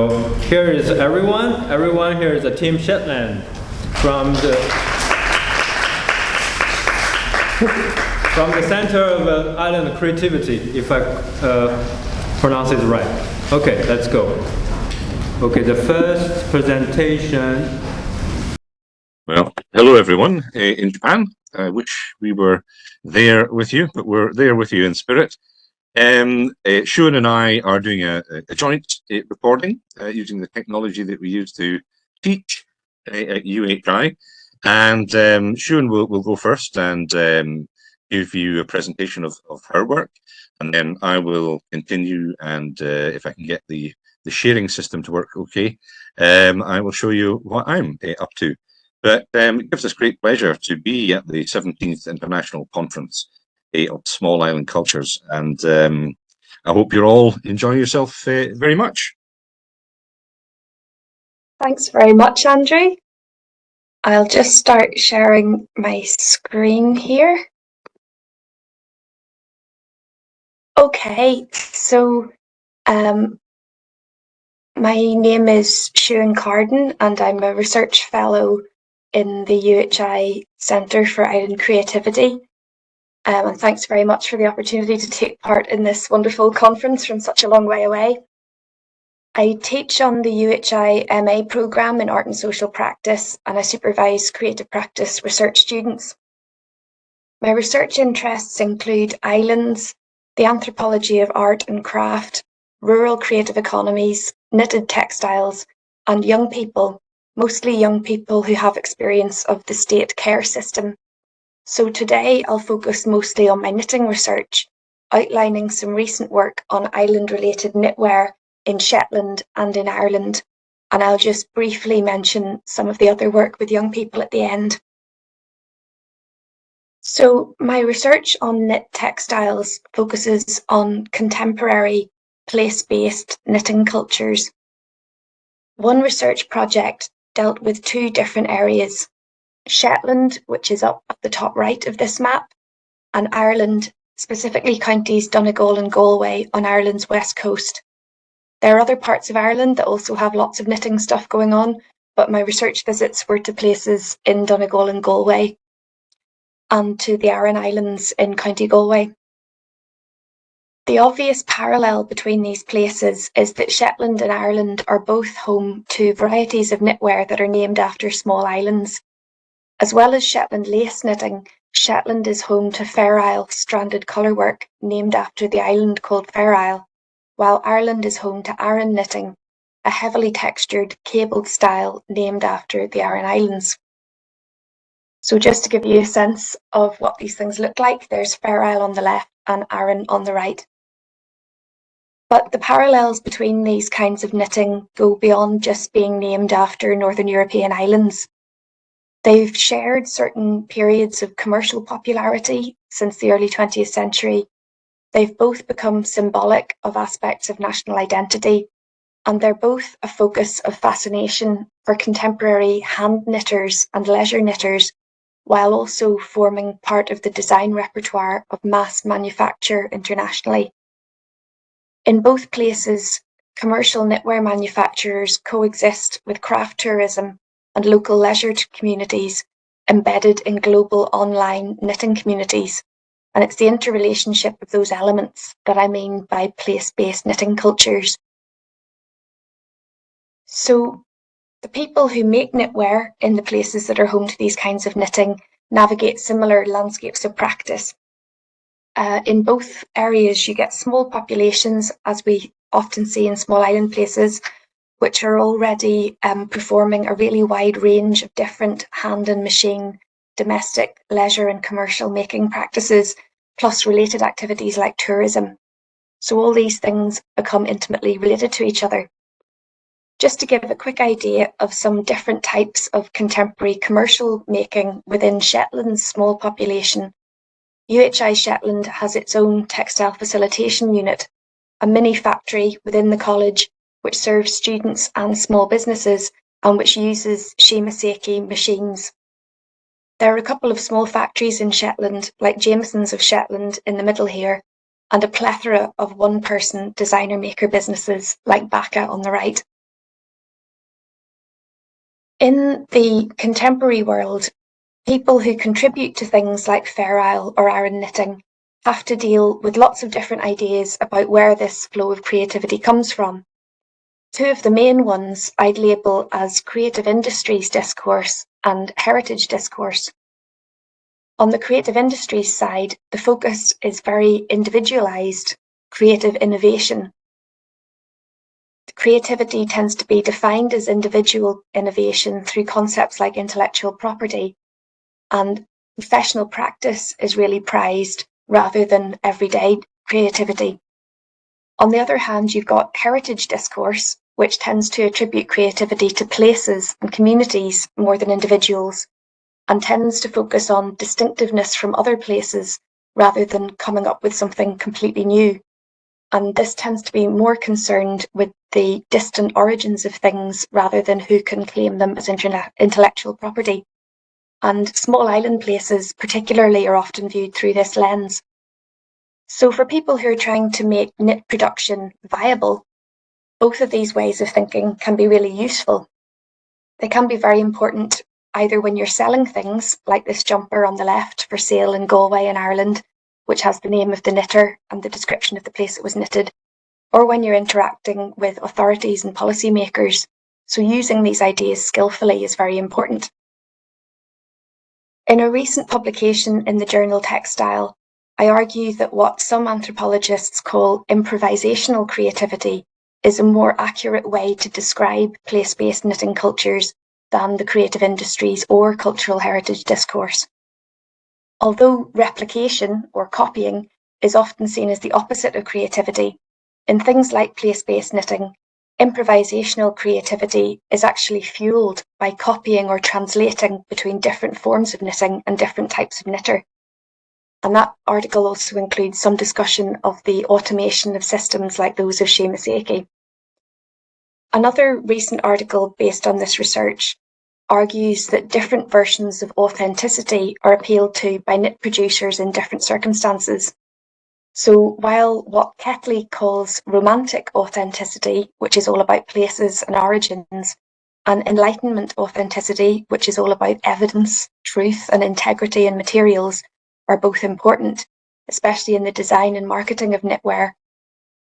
So here is everyone. Everyone here is a Team Shetland from the Center of Island Creativity, if I pronounce it right. Okay, let's go. Okay, the first presentation. Well, hello everyone in Japan. I wish we were there with you, but we're there with you in spirit. Sean and I are doing a joint recording using the technology that we use to teach at UHI. And Sean will go first and give you a presentation of her work. And then I will continue, and if I can get the sharing system to work okay, I will show you what I'm up to. But it gives us great pleasure to be at the 17th International Conference of Small Island Cultures, and I hope you're all enjoying yourself very much. Thanks very much, Andrew. I'll just start sharing my screen here. Okay, so my name is Siún Carden, and I'm a research fellow in the UHI Centre for Island Creativity. And thanks very much for the opportunity to take part in this wonderful conference from such a long way away. I teach on the UHI MA programme in Art and Social Practice, and I supervise creative practice research students. My research interests include islands, the anthropology of art and craft, rural creative economies, knitted textiles, and young people, mostly young people who have experience of the state care system. So today I'll focus mostly on my knitting research, outlining some recent work on island-related knitwear in Shetland and in Ireland, and I'll just briefly mention some of the other work with young people at the end. So my research on knit textiles focuses on contemporary place-based knitting cultures. One research project dealt with two different areas: Shetland, which is up at the top right of this map, and Ireland, specifically counties Donegal and Galway on Ireland's west coast. There are other parts of Ireland that also have lots of knitting stuff going on, but my research visits were to places in Donegal and Galway and to the Aran Islands in County Galway. The obvious parallel between these places is that Shetland and Ireland are both home to varieties of knitwear that are named after small islands. As well as Shetland lace knitting, Shetland is home to Fair Isle stranded colourwork named after the island called Fair Isle, while Ireland is home to Aran knitting, a heavily textured cabled style named after the Aran Islands. So just to give you a sense of what these things look like, there's Fair Isle on the left and Aran on the right. But the parallels between these kinds of knitting go beyond just being named after Northern European islands. They've shared certain periods of commercial popularity since the early 20th century. They've both become symbolic of aspects of national identity, and they're both a focus of fascination for contemporary hand knitters and leisure knitters, while also forming part of the design repertoire of mass manufacture internationally. In both places, commercial knitwear manufacturers coexist with craft tourism and local leisure communities embedded in global online knitting communities. And it's the interrelationship of those elements that I mean by place-based knitting cultures. So the people who make knitwear in the places that are home to these kinds of knitting navigate similar landscapes of practice. In both areas, you get small populations, as we often see in small island places, which are already performing a really wide range of different hand and machine, domestic, leisure and commercial making practices, plus related activities like tourism. So all these things become intimately related to each other. Just to give a quick idea of some different types of contemporary commercial making within Shetland's small population, UHI Shetland has its own textile facilitation unit, a mini factory within the college which serves students and small businesses and which uses Shimaseki machines. There are a couple of small factories in Shetland, like Jameson's of Shetland in the middle here, and a plethora of one-person designer-maker businesses like Baka on the right. In the contemporary world, people who contribute to things like Fair Isle or Aran knitting have to deal with lots of different ideas about where this flow of creativity comes from. Two of the main ones I'd label as creative industries discourse and heritage discourse. On the creative industries side, the focus is very individualised creative innovation. Creativity tends to be defined as individual innovation through concepts like intellectual property, and professional practice is really prized rather than everyday creativity. On the other hand, you've got heritage discourse, which tends to attribute creativity to places and communities more than individuals, and tends to focus on distinctiveness from other places rather than coming up with something completely new. And this tends to be more concerned with the distant origins of things rather than who can claim them as intellectual property. And small island places particularly are often viewed through this lens. So for people who are trying to make knit production viable, both of these ways of thinking can be really useful. They can be very important either when you're selling things, like this jumper on the left for sale in Galway in Ireland, which has the name of the knitter and the description of the place it was knitted, or when you're interacting with authorities and policymakers. So using these ideas skillfully is very important. In a recent publication in the journal Textile, I argue that what some anthropologists call improvisational creativity is a more accurate way to describe place-based knitting cultures than the creative industries or cultural heritage discourse. Although replication or copying is often seen as the opposite of creativity, in things like place-based knitting, improvisational creativity is actually fueled by copying or translating between different forms of knitting and different types of knitter. And that article also includes some discussion of the automation of systems like those of Shimaseki. Another recent article based on this research argues that different versions of authenticity are appealed to by knit producers in different circumstances. So while what Ketley calls romantic authenticity, which is all about places and origins, and Enlightenment authenticity, which is all about evidence, truth, and integrity in materials, are both important, especially in the design and marketing of knitwear,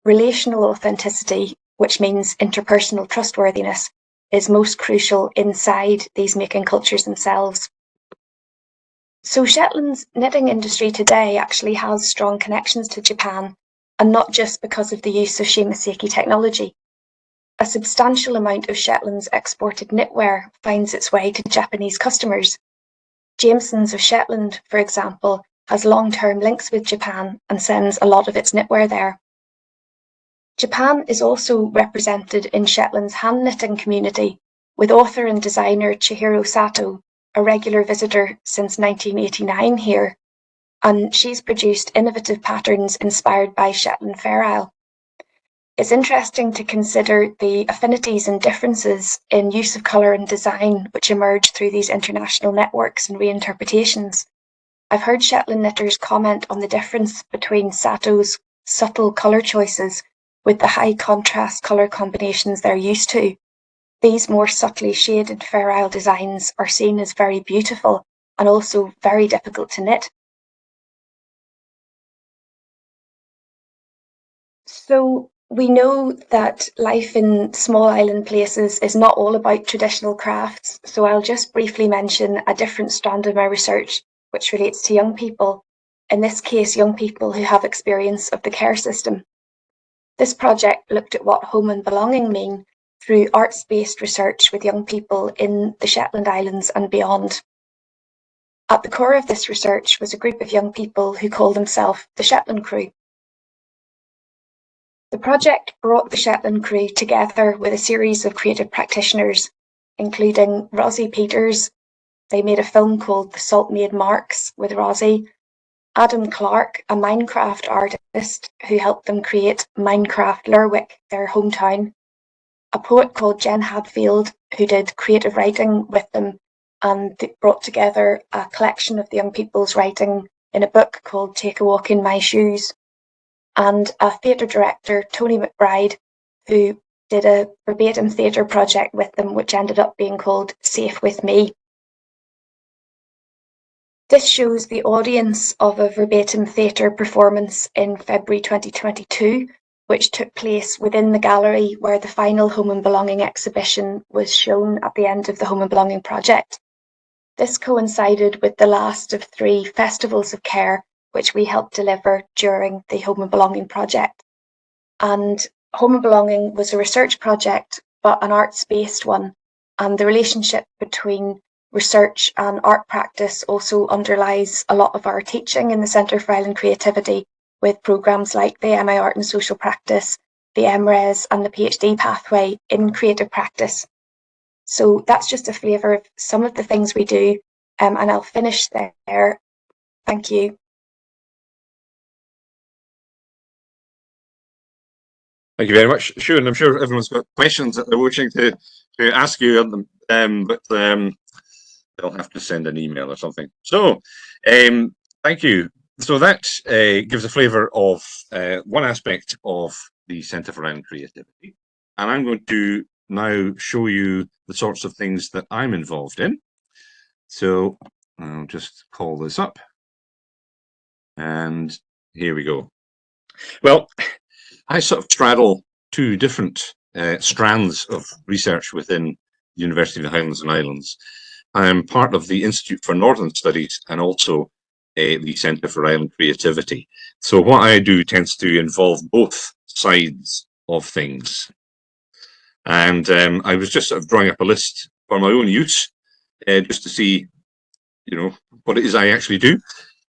relational authenticity, which means interpersonal trustworthiness, is most crucial inside these making cultures themselves. So Shetland's knitting industry today actually has strong connections to Japan, and not just because of the use of Shimaseki technology. A substantial amount of Shetland's exported knitwear finds its way to Japanese customers. Jameson's of Shetland, for example, has long-term links with Japan and sends a lot of its knitwear there. Japan is also represented in Shetland's hand knitting community, with author and designer Chihiro Sato a regular visitor since 1989 here, and she's produced innovative patterns inspired by Shetland Fair Isle. It's interesting to consider the affinities and differences in use of colour and design which emerge through these international networks and reinterpretations. I've heard Shetland knitters comment on the difference between Sato's subtle colour choices with the high contrast colour combinations they're used to. These more subtly shaded Fair Isle designs are seen as very beautiful and also very difficult to knit. So we know that life in small island places is not all about traditional crafts, so I'll just briefly mention a different strand of my research which relates to young people, in this case young people who have experience of the care system. This project looked at what home and belonging mean through arts-based research with young people in the Shetland Islands and beyond. At the core of this research was a group of young people who call themselves the Shetland Crew. The project brought the Shetland Crew together with a series of creative practitioners, including Rosie Peters. They made a film called The Salt Made Marks with Rosie, Adam Clark, a Minecraft artist who helped them create Minecraft Lerwick, their hometown, a poet called Jen Hadfield who did creative writing with them and brought together a collection of the young people's writing in a book called Take a Walk in My Shoes, and a theatre director, Tony McBride, who did a verbatim theatre project with them, which ended up being called Safe With Me. This shows the audience of a verbatim theatre performance in February 2022, which took place within the gallery where the final Home and Belonging exhibition was shown at the end of the Home and Belonging project. This coincided with the last of 3 festivals of care which we helped deliver during the Home and Belonging project. And Home and Belonging was a research project, but an arts-based one, and the relationship between research and art practice also underlies a lot of our teaching in the Centre for Island Creativity, with programmes like the MI Art and Social Practice, the MRes and the PhD pathway in creative practice. So that's just a flavour of some of the things we do, and I'll finish there. Thank you. Thank you very much, Siún. I'm sure everyone's got questions that they're wishing to ask you, but they'll have to send an email or something. So, thank you. So that gives a flavour of one aspect of the Centre for Island Creativity, and I'm going to now show you the sorts of things that I'm involved in. So I'll just call this up, and here we go. Well, I sort of straddle 2 different strands of research within the University of the Highlands and Islands. I'm part of the Institute for Northern Studies and also the Centre for Island Creativity. So what I do tends to involve both sides of things. And I was just sort of drawing up a list for my own use, just to see, you know, what it is I actually do.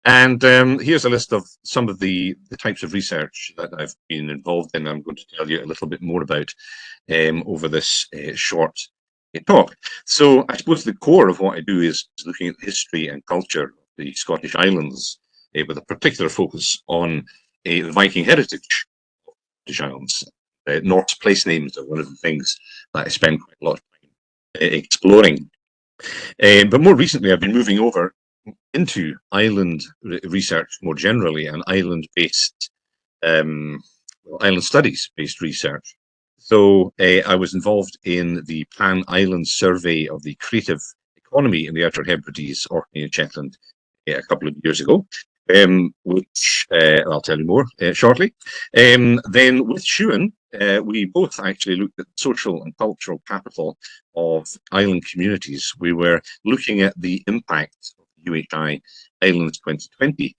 And here's a list of some of the types of research that I've been involved in. I'm going to tell you a little bit more about over this short talk. So I suppose the core of what I do is looking at the history and culture of the Scottish Islands, with a particular focus on the Viking heritage of the Scottish Islands. Norse place names are one of the things that I spend quite a lot of time exploring. But more recently, I've been moving over into island research more generally, and island-based, island studies-based research. So I was involved in the Pan-Island survey of the creative economy in the Outer Hebrides, Orkney and Shetland, a couple of years ago, which I'll tell you more shortly. Then with Siún, we both actually looked at the social and cultural capital of island communities. We were looking at the impact of the UHI Islands 2020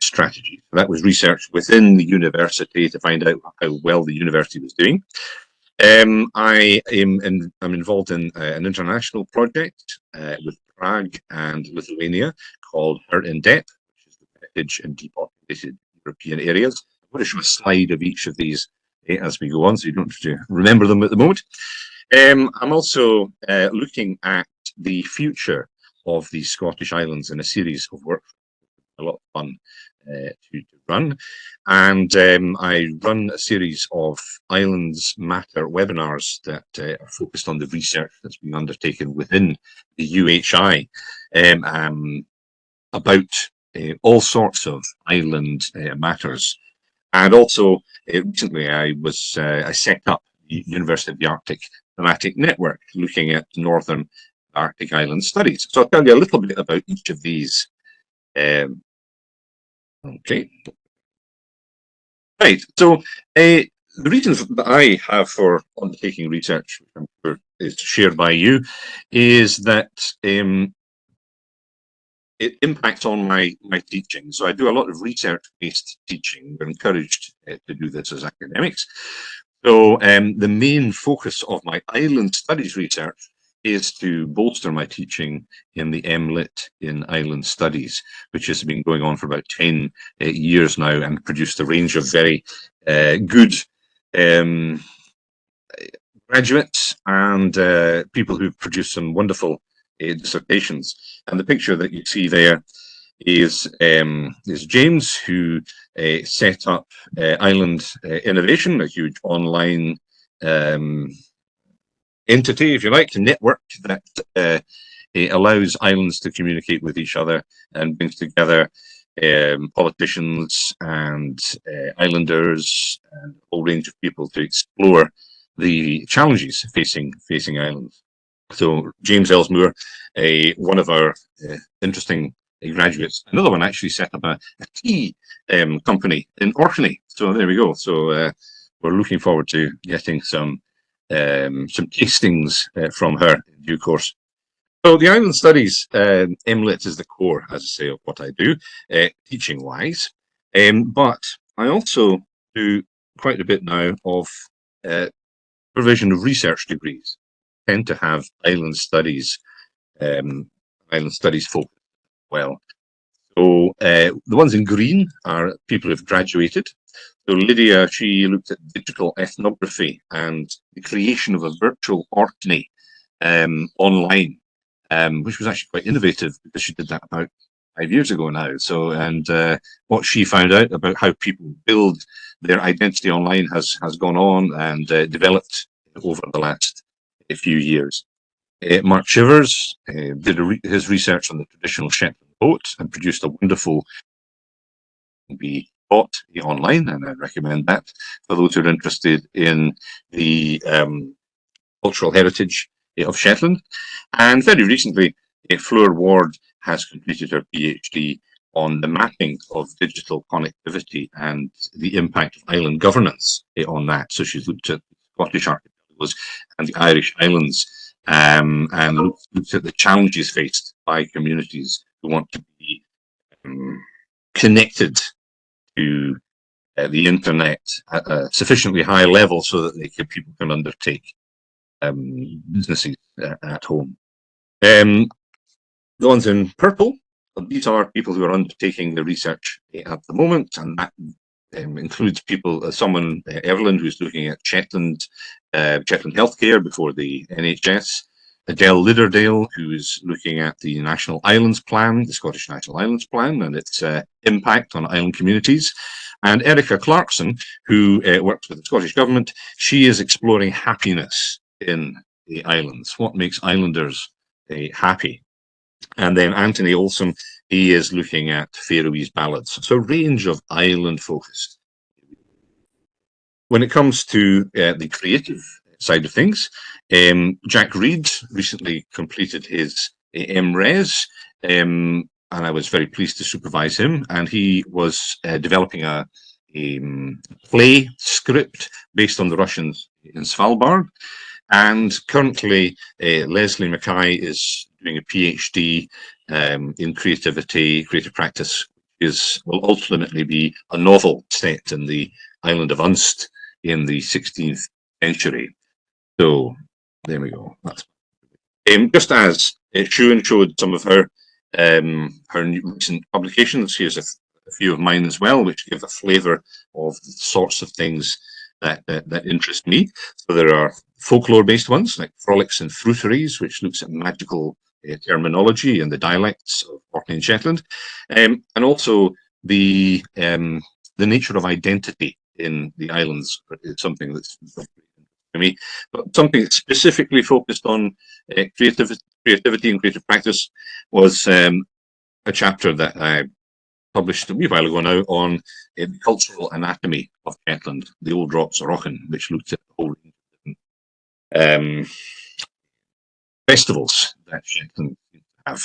strategy. That was research within the university to find out how well the university was doing. I'm involved in an international project with Prague and Lithuania called Hurt in Depth, which is the heritage and depopulated European areas. I'm going to show a slide of each of these as we go on, so you don't have to remember them at the moment. I'm also looking at the future of the Scottish Islands in a series of work, a lot of fun to run. And I run a series of Islands Matter webinars that are focused on the research that's being undertaken within the UHI about all sorts of island matters. And also, recently I set up the University of the Arctic thematic network looking at Northern Arctic Island studies. So I'll tell you a little bit about each of these. Okay. Right. So the reasons that I have for undertaking research, which I'm sure is shared by you, is that it impacts on my teaching. So I do a lot of research-based teaching. We're encouraged to do this as academics. So the main focus of my island studies research is to bolster my teaching in the MLit in Island Studies, which has been going on for about 10 years now and produced a range of very good graduates and people who've produced some wonderful dissertations. And the picture that you see there is James, who set up Island Innovation, a huge online entity, if you like, a network that allows islands to communicate with each other and brings together politicians and islanders and a whole range of people to explore the challenges facing islands. So James Elsmoor, one of our interesting graduates, another one actually set up a tea company in Orkney. So there we go. So we're looking forward to getting some tastings from her in due course. So the Island Studies MLIT is the core, as I say, of what I do, teaching-wise. But I also do quite a bit now of provision of research degrees. Tend to have Island Studies focus well. So the ones in green are people who've graduated. So Lydia, she looked at digital ethnography and the creation of a virtual Orkney online, which was actually quite innovative because she did that about 5 years ago now. So, and what she found out about how people build their identity online has gone on and developed over the last few years. Mark Shivers did his research on the traditional Shetland boat and produced a wonderful be bought online, and I recommend that for those who are interested in the cultural heritage of Shetland. And very recently, Fleur Ward has completed her PhD on the mapping of digital connectivity and the impact of island governance on that. So she's looked at Scottish archipelagos and the Irish islands and looked at the challenges faced by communities who want to be connected to the internet at a sufficiently high level so that people can undertake businesses at home. The ones in purple, these are people who are undertaking the research at the moment, and that includes people, someone, Evelyn, who's looking at Shetland healthcare before the NHS, Adele Lidderdale, who is looking at the National Islands Plan, the Scottish National Islands Plan, and its impact on island communities, and Erica Clarkson, who works with the Scottish Government. She is exploring happiness in the islands. What makes islanders happy? And then Anthony Olson, he is looking at Faroese ballads. So a range of island focus. When it comes to the creative side of things, Jack Reed recently completed his MRes, and I was very pleased to supervise him. And he was developing a play script based on the Russians in Svalbard. And currently, Leslie Mackay is doing a PhD in creative practice, will ultimately be a novel set in the island of Unst in the 16th century. So there we go. That's just as Shuan showed some of her recent publications. Here's a few of mine as well, which give a flavour of the sorts of things that interest me. So there are folklore-based ones like Frolics and Fruiteries, which looks at magical terminology and the dialects of Orkney and Shetland, and also the nature of identity in the islands is something that's to me. But something that's specifically focused on creativity and creative practice was a chapter that I published a wee while ago now on the cultural anatomy of Shetland, the Old Rocks Rochen, which looked at the whole festivals that Shetland have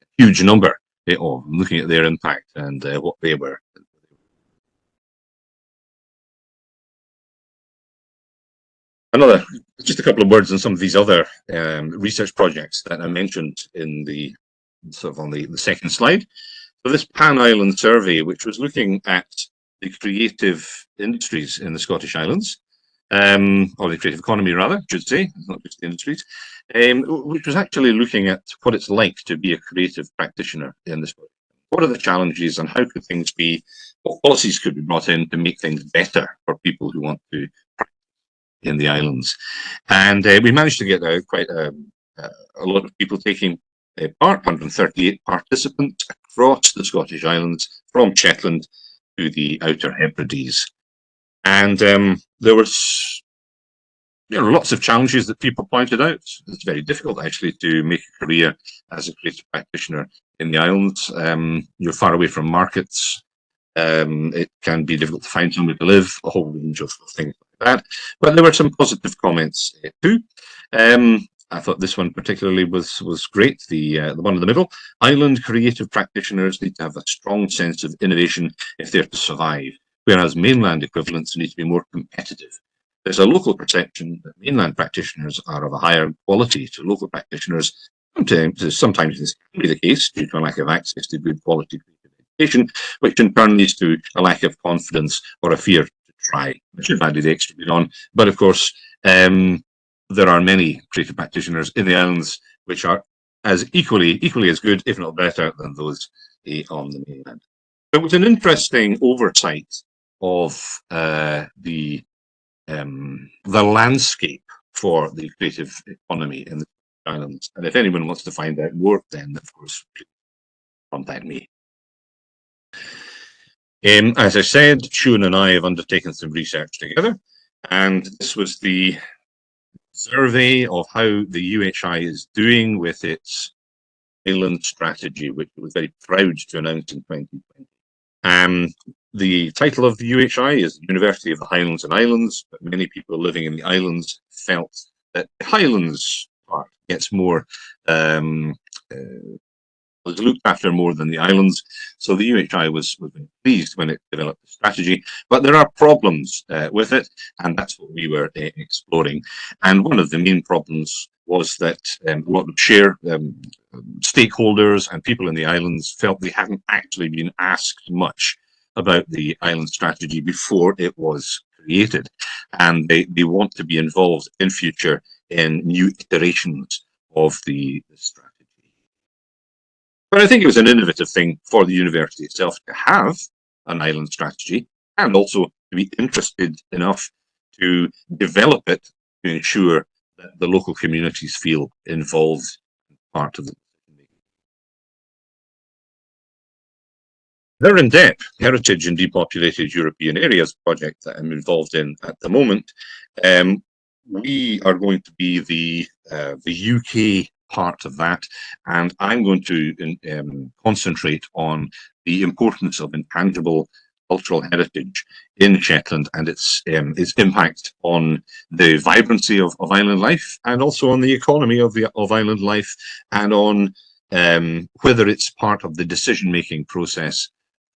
a huge number of, looking at their impact and what they were. Just a couple of words on some of these other research projects that I mentioned in the on the second slide. So this Pan-Island survey, which was looking at the creative industries in the Scottish Islands, or the creative economy rather, I should say, not just the industries, which was actually looking at what it's like to be a creative practitioner in this. What are the challenges and how could things be, what policies could be brought in to make things better for people who want to practice in the islands? And we managed to get quite a lot of people taking part, 138 participants across the Scottish Islands, from Shetland to the Outer Hebrides. And there was lots of challenges that people pointed out. It's very difficult actually to make a career as a creative practitioner in the islands. You're far away from markets. It can be difficult to find somewhere to live, a whole range of things like that. But there were some positive comments too. I thought this one particularly was great. The one in the middle. Island creative practitioners need to have a strong sense of innovation if they're to survive, whereas mainland equivalents need to be more competitive. There's a local perception that mainland practitioners are of a higher quality to local practitioners. Sometimes this can be the case due to a lack of access to good quality education, which in turn leads to a lack of confidence or a fear to try, which is added extra bit on. But of course, there are many creative practitioners in the islands which are as equally as good, if not better, than those on the mainland. It was an interesting oversight of the landscape for the creative economy in the islands. And if anyone wants to find out more, then of course, contact me. As I said, Siún and I have undertaken some research together, and this was the survey of how the UHI is doing with its island strategy, which it was very proud to announce in 2020. The title of the UHI is University of the Highlands and Islands, but many people living in the islands felt that the Highlands part gets more was looked after more than the islands. So the UHI was pleased when it developed the strategy, but there are problems with it, and that's what we were exploring. And one of the main problems was that a lot of stakeholders and people in the islands felt they hadn't actually been asked much about the island strategy before it was created, and they want to be involved in future in new iterations of the strategy. But I think it was an innovative thing for the university itself to have an island strategy, and also to be interested enough to develop it to ensure that the local communities feel involved in part of the They're in depth heritage in depopulated European areas project that I'm involved in at the moment. We are going to be the UK part of that, and I'm going to concentrate on the importance of intangible cultural heritage in Shetland and its impact on the vibrancy of island life, and also on the economy of island life, and on whether it's part of the decision-making process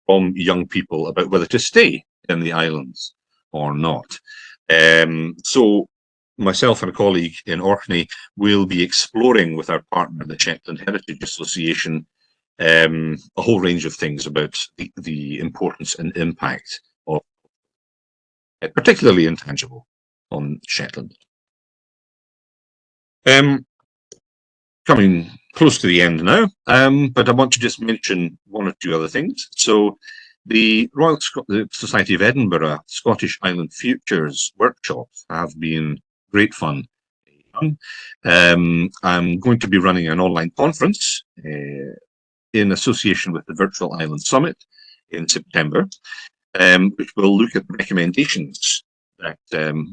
from young people about whether to stay in the islands or not. So myself and a colleague in Orkney will be exploring with our partner, the Shetland Heritage Association, a whole range of things about the importance and impact of, particularly intangible, on Shetland. Coming close to the end now, but I want to just mention one or two other things. So the Royal Society of Edinburgh Scottish Island Futures workshops have been great fun. I'm going to be running an online conference in association with the Virtual Island Summit in September, which will look at recommendations that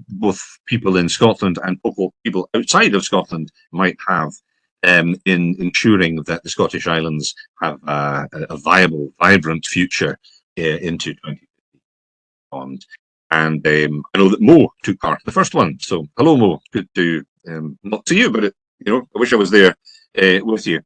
both people in Scotland and people outside of Scotland might have in ensuring that the Scottish Islands have a viable, vibrant future into 2050. And I know that Mo took part in the first one. So hello, Mo. Good to not see you, but I wish I was there with you.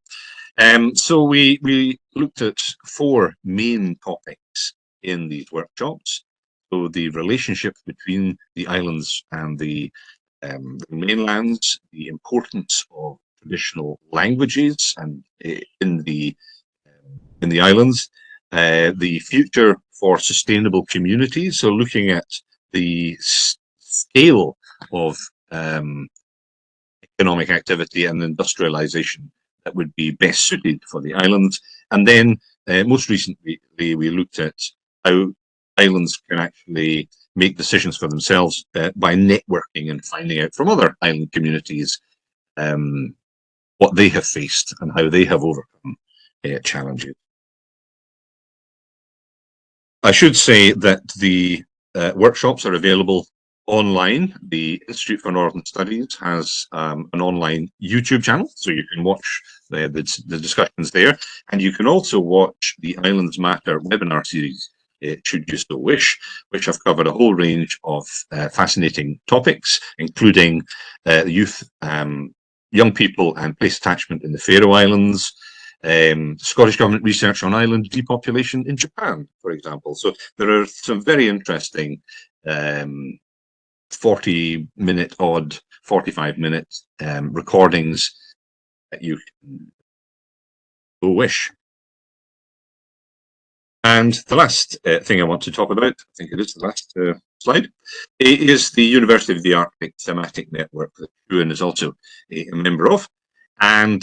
So we looked at 4 main topics in these workshops. So the relationship between the islands and the mainlands, the importance of traditional languages and in the islands, the future for sustainable communities. So looking at the scale of economic activity and industrialization that would be best suited for the islands. And then most recently, we looked at how islands can actually make decisions for themselves by networking and finding out from other island communities what they have faced and how they have overcome challenges. I should say that the workshops are available online. The Institute for Northern Studies has an online YouTube channel, so you can watch the discussions there, and you can also watch the Islands Matter webinar series should you so wish, which have covered a whole range of fascinating topics, including youth, young people and place attachment in the Faroe Islands, Scottish Government research on island depopulation in Japan, for example. So there are some very interesting 40-minute odd, 45-minute recordings that you can wish. And the last thing I want to talk about, I think it is the last slide, is the University of the Arctic thematic network that Shuan is also a member of. And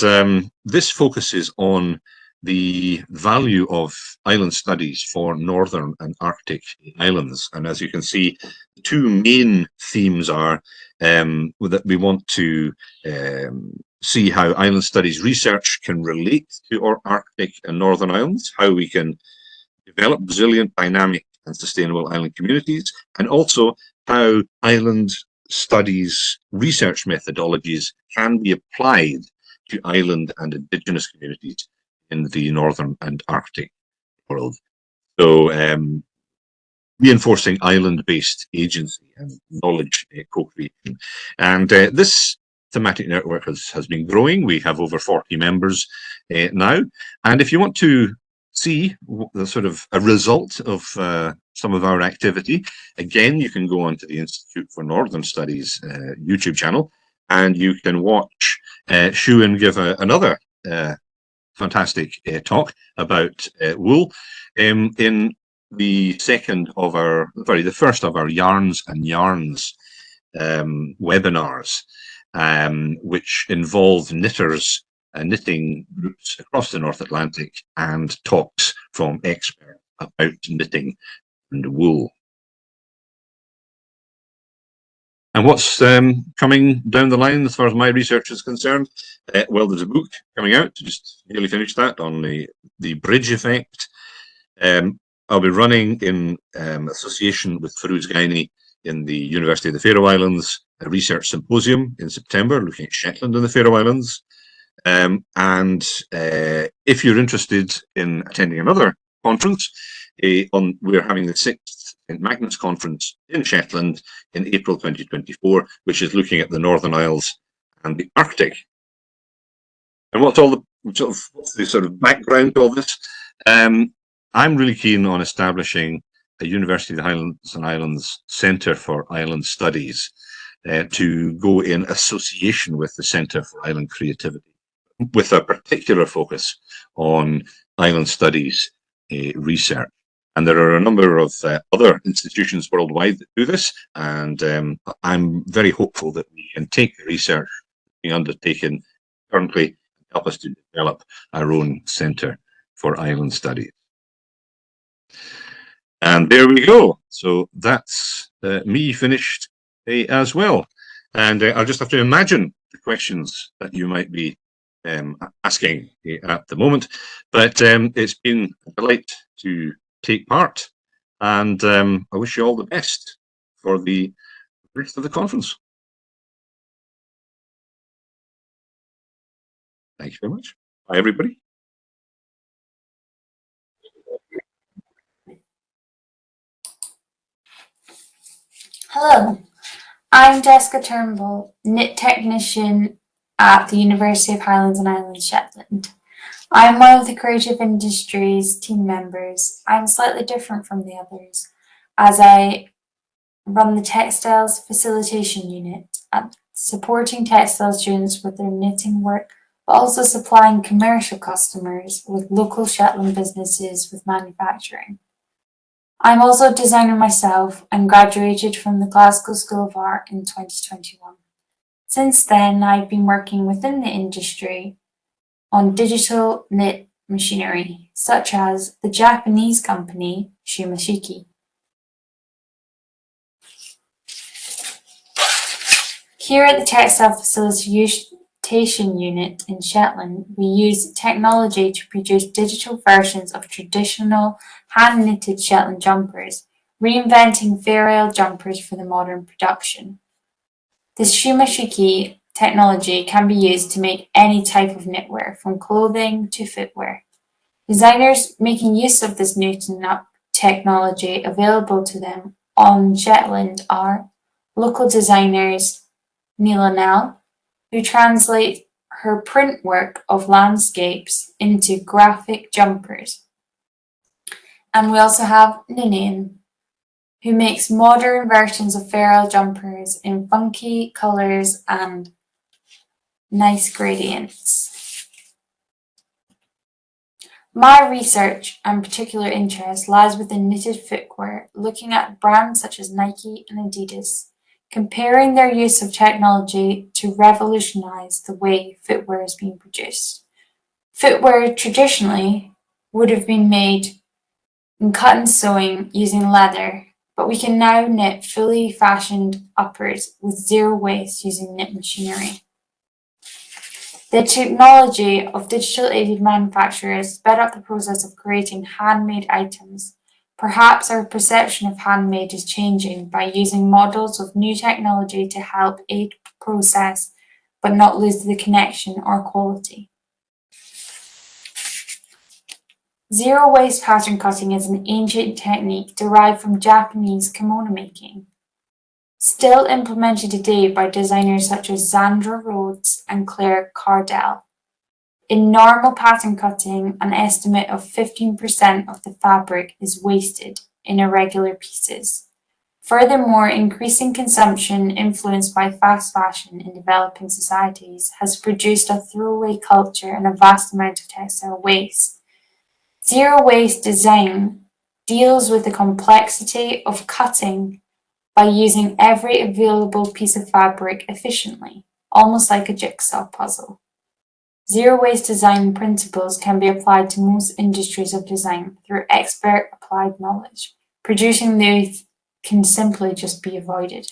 this focuses on the value of island studies for northern and Arctic islands. And as you can see, the two main themes are that we want to see how island studies research can relate to our Arctic and northern islands, how we can develop resilient, dynamic and sustainable island communities, and also how island studies research methodologies can be applied to island and indigenous communities in the northern and Arctic world. So reinforcing island-based agency and knowledge co-creation. And this thematic network has been growing. We have over 40 members now. And if you want to see the sort of a result of some of our activity, again, you can go onto the Institute for Northern Studies YouTube channel, and you can watch Shuan give another fantastic talk about wool in the first of our Yarns and Yarns webinars, which involve knitters and knitting groups across the North Atlantic and talks from experts about knitting and wool. And what's coming down the line as far as my research is concerned? Well, there's a book coming out, just nearly finished that, on the bridge effect. I'll be running in association with Farouz Gaini in the University of the Faroe Islands a research symposium in September looking at Shetland and the Faroe Islands. And if you're interested in attending another conference, we're having the 6th St. Magnus Conference in Shetland in April 2024, which is looking at the Northern Isles and the Arctic. And what's the sort of background to all this? I'm really keen on establishing a University of the Highlands and Islands Centre for Island Studies to go in association with the Centre for Island Creativity, with a particular focus on island studies research. And there are a number of other institutions worldwide that do this, and I'm very hopeful that we can take the research being undertaken currently and help us to develop our own Centre for Island Studies. And there we go. So that's me finished as well. And I'll just have to imagine the questions that you might be asking at the moment. But it's been a delight to take part, and I wish you all the best for the rest of the conference. Thank you very much. Bye, everybody. Hello, I'm Jessica Turnbull, knit technician at the University of Highlands and Islands, Shetland. I'm one of the creative industries team members. I'm slightly different from the others, as I run the Textiles Facilitation Unit, supporting textile students with their knitting work, but also supplying commercial customers with local Shetland businesses with manufacturing. I'm also a designer myself and graduated from the Glasgow School of Art in 2021. Since then, I've been working within the industry on digital knit machinery, such as the Japanese company Shimashiki. Here at the Textile Facilitation Unit in Shetland, we use technology to produce digital versions of traditional hand-knitted Shetland jumpers, reinventing Faroe jumpers for the modern production. This Shimashiki technology can be used to make any type of knitwear, from clothing to footwear. Designers making use of this new technology available to them on Shetland are local designers Neela Nell, who translate her print work of landscapes into graphic jumpers. And we also have Ninian, who makes modern versions of feral jumpers in funky colours and nice gradients. My research and particular interest lies within knitted footwear, looking at brands such as Nike and Adidas, comparing their use of technology to revolutionise the way footwear is being produced. Footwear traditionally would have been made in cut and sewing using leather, but we can now knit fully fashioned uppers with zero waste using knit machinery. The technology of digital aided manufacturers sped up the process of creating handmade items. Perhaps our perception of handmade is changing by using models of new technology to help aid process but not lose the connection or quality. Zero waste pattern cutting is an ancient technique derived from Japanese kimono making, still implemented today by designers such as Zandra Rhodes and Claire Cardell. In normal pattern cutting, an estimate of 15% of the fabric is wasted in irregular pieces. Furthermore, increasing consumption influenced by fast fashion in developing societies has produced a throwaway culture and a vast amount of textile waste. Zero waste design deals with the complexity of cutting by using every available piece of fabric efficiently, almost like a jigsaw puzzle. Zero waste design principles can be applied to most industries of design through expert applied knowledge. Producing these can simply just be avoided.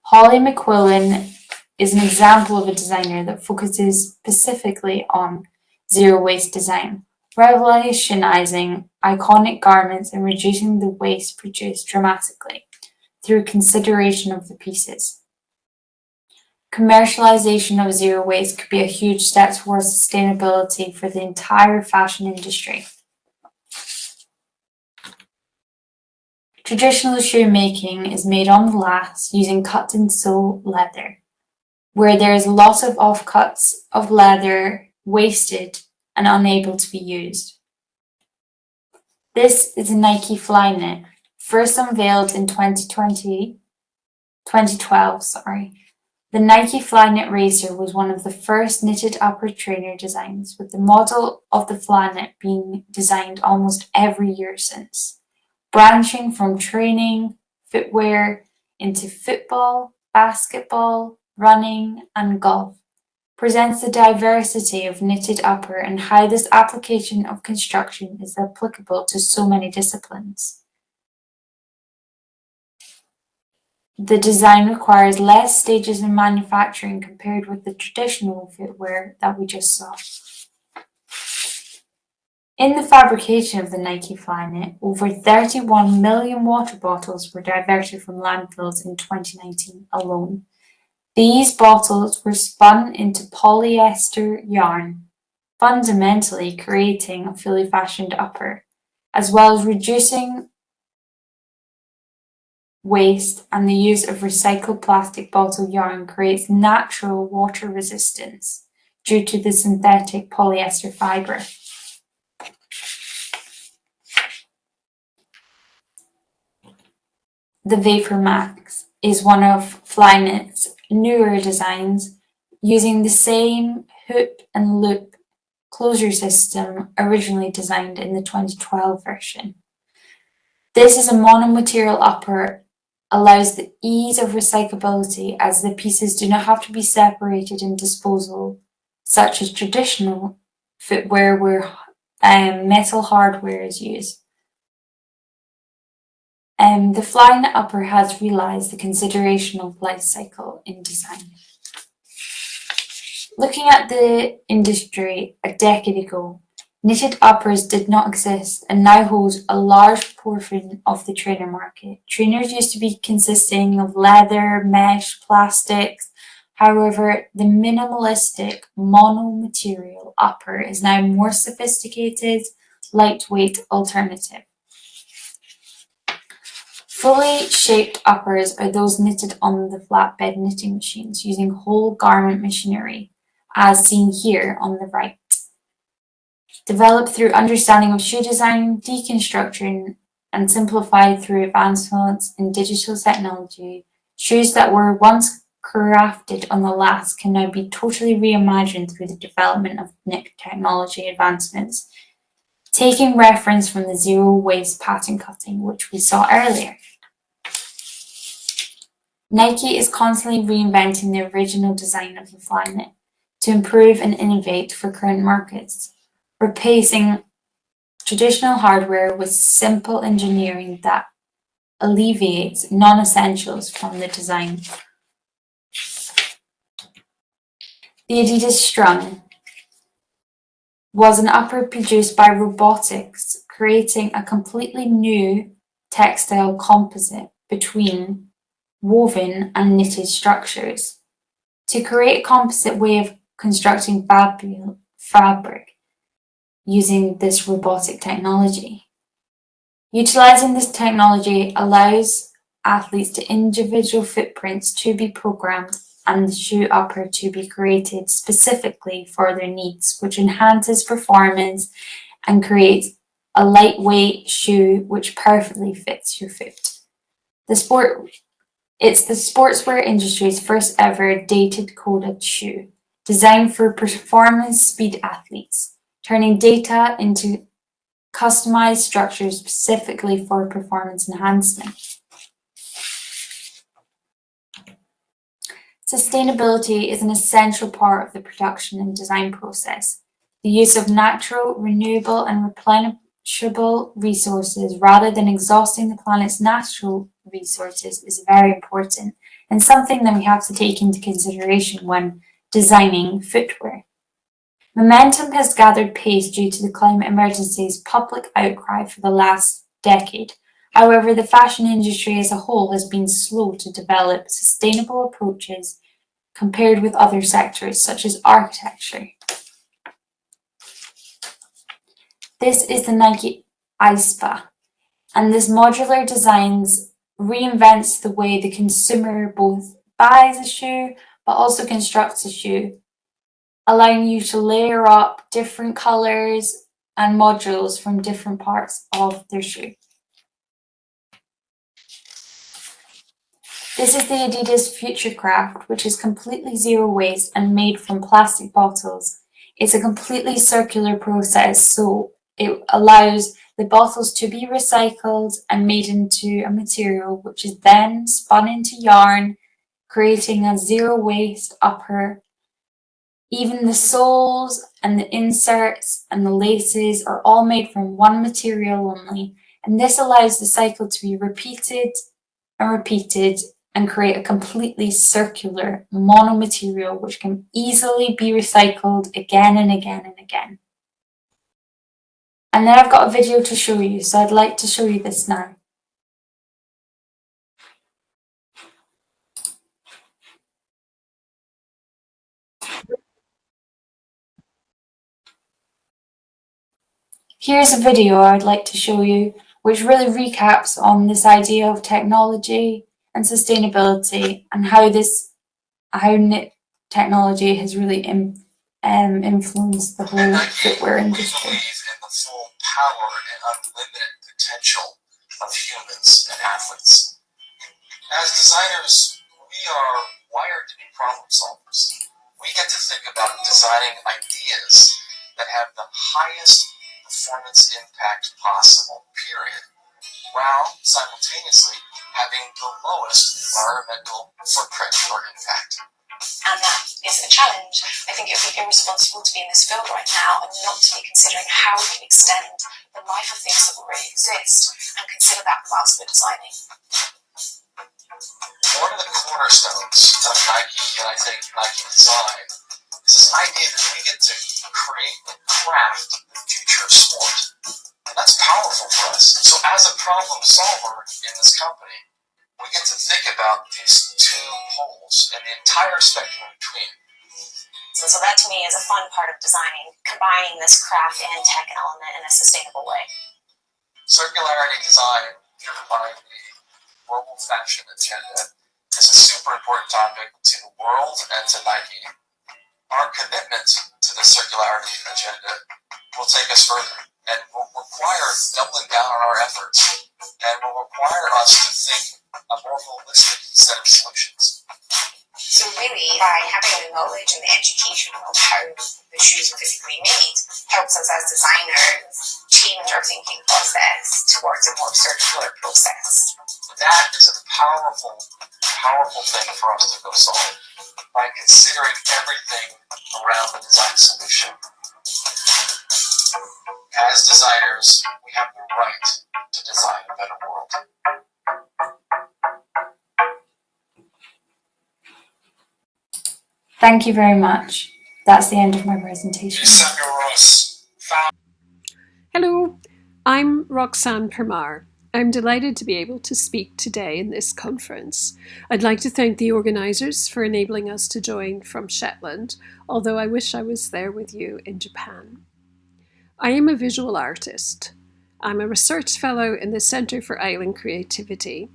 Holly McQuillan is an example of a designer that focuses specifically on zero waste design, revolutionizing iconic garments and reducing the waste produced dramatically through consideration of the pieces. Commercialization of zero waste could be a huge step towards sustainability for the entire fashion industry. Traditional shoemaking is made on the laths using cut and sew leather, where there is a lot of offcuts of leather wasted and unable to be used. This is a Nike Flyknit, first unveiled in 2012. The Nike Flyknit Racer was one of the first knitted upper trainer designs, with the model of the Flyknit being designed almost every year since, branching from training, footwear, into football, basketball, running, and golf. Presents the diversity of knitted upper and how this application of construction is applicable to so many disciplines. The design requires less stages in manufacturing compared with the traditional footwear that we just saw. In the fabrication of the Nike Flyknit, over 31 million water bottles were diverted from landfills in 2019 alone. These bottles were spun into polyester yarn, fundamentally creating a fully fashioned upper, as well as reducing waste, and the use of recycled plastic bottle yarn creates natural water resistance due to the synthetic polyester fibre. The Vapor Max is one of Flyknit's newer designs, using the same hoop and loop closure system originally designed in the 2012 version. This is a monomaterial upper, allows the ease of recyclability as the pieces do not have to be separated in disposal, such as traditional footwear where metal hardware is used. The Flyknit upper has realised the consideration of life cycle in design. Looking at the industry a decade ago, knitted uppers did not exist and now hold a large portion of the trainer market. Trainers used to be consisting of leather, mesh, plastics. However, the minimalistic mono-material upper is now a more sophisticated, lightweight alternative. Fully shaped uppers are those knitted on the flatbed knitting machines using whole garment machinery, as seen here on the right. Developed through understanding of shoe design, deconstruction, and simplified through advancements in digital technology, shoes that were once crafted on the last can now be totally reimagined through the development of knit technology advancements, taking reference from the zero waste pattern cutting, which we saw earlier. Nike is constantly reinventing the original design of the Flyknit to improve and innovate for current markets, replacing traditional hardware with simple engineering that alleviates non-essentials from the design. The Adidas Strung was an upper produced by robotics, creating a completely new textile composite between woven and knitted structures. To create a composite way of constructing fabric using this robotic technology. Utilizing this technology allows athletes to individual footprints to be programmed and the shoe upper to be created specifically for their needs, which enhances performance and creates a lightweight shoe which perfectly fits your foot. It's the sportswear industry's first ever dated coded shoe, designed for performance speed athletes, turning data into customized structures specifically for performance enhancement. Sustainability is an essential part of the production and design process. The use of natural, renewable, and replenishable resources rather than exhausting the planet's natural resources is very important and something that we have to take into consideration when designing footwear. Momentum has gathered pace due to the climate emergency's public outcry for the last decade. However, the fashion industry as a whole has been slow to develop sustainable approaches compared with other sectors such as architecture. This is the Nike ISPA, and this modular designs reinvents the way the consumer both buys a shoe but also constructs a shoe, allowing you to layer up different colors and modules from different parts of their shoe. This is the Adidas Futurecraft, which is completely zero waste and made from plastic bottles. It's a completely circular process, so it allows the bottles to be recycled and made into a material which is then spun into yarn, creating a zero waste upper. Even the soles and the inserts and the laces are all made from one material only, and this allows the cycle to be repeated and create a completely circular monomaterial which can easily be recycled again and again and again. And then I've got a video to show you, so I'd like to show you this now. Here's a video I'd like to show you, which really recaps on this idea of technology and sustainability and how knit technology has really influenced the whole footwear industry. Believe in the full power and unlimited potential of humans and athletes. As designers, we are wired to be problem solvers. We get to think about designing ideas that have the highest performance impact possible, period, while simultaneously having the lowest environmental footprint or impact. And that is a challenge. I think it would be irresponsible to be in this field right now and not to be considering how we can extend the life of things that already exist and consider that whilst we're designing. One of the cornerstones of Nike, and I think Nike design, is this idea that we get to create and craft the future of sport. And that's powerful for us. So as a problem solver in this company, we get to think about these two poles and the entire spectrum between. So that to me is a fun part of designing, combining this craft and tech element in a sustainable way. Circularity design driven by the global fashion agenda is a super important topic to the world and to Nike. Our commitment to the circularity agenda will take us further and will require doubling down on our efforts and will require us to think a more holistic set of solutions. So really, by having the knowledge and the education of how the shoes are physically made, helps us as designers change our thinking process towards a more circular process. That is a powerful, powerful thing for us to go solve by considering everything around the design solution. As designers, we have the right to design a better world. Thank you very much. That's the end of my presentation. Hello, I'm Roxanne Permar. I'm delighted to be able to speak today in this conference. I'd like to thank the organisers for enabling us to join from Shetland, although I wish I was there with you in Japan. I am a visual artist. I'm a research fellow in the Centre for Island Creativity.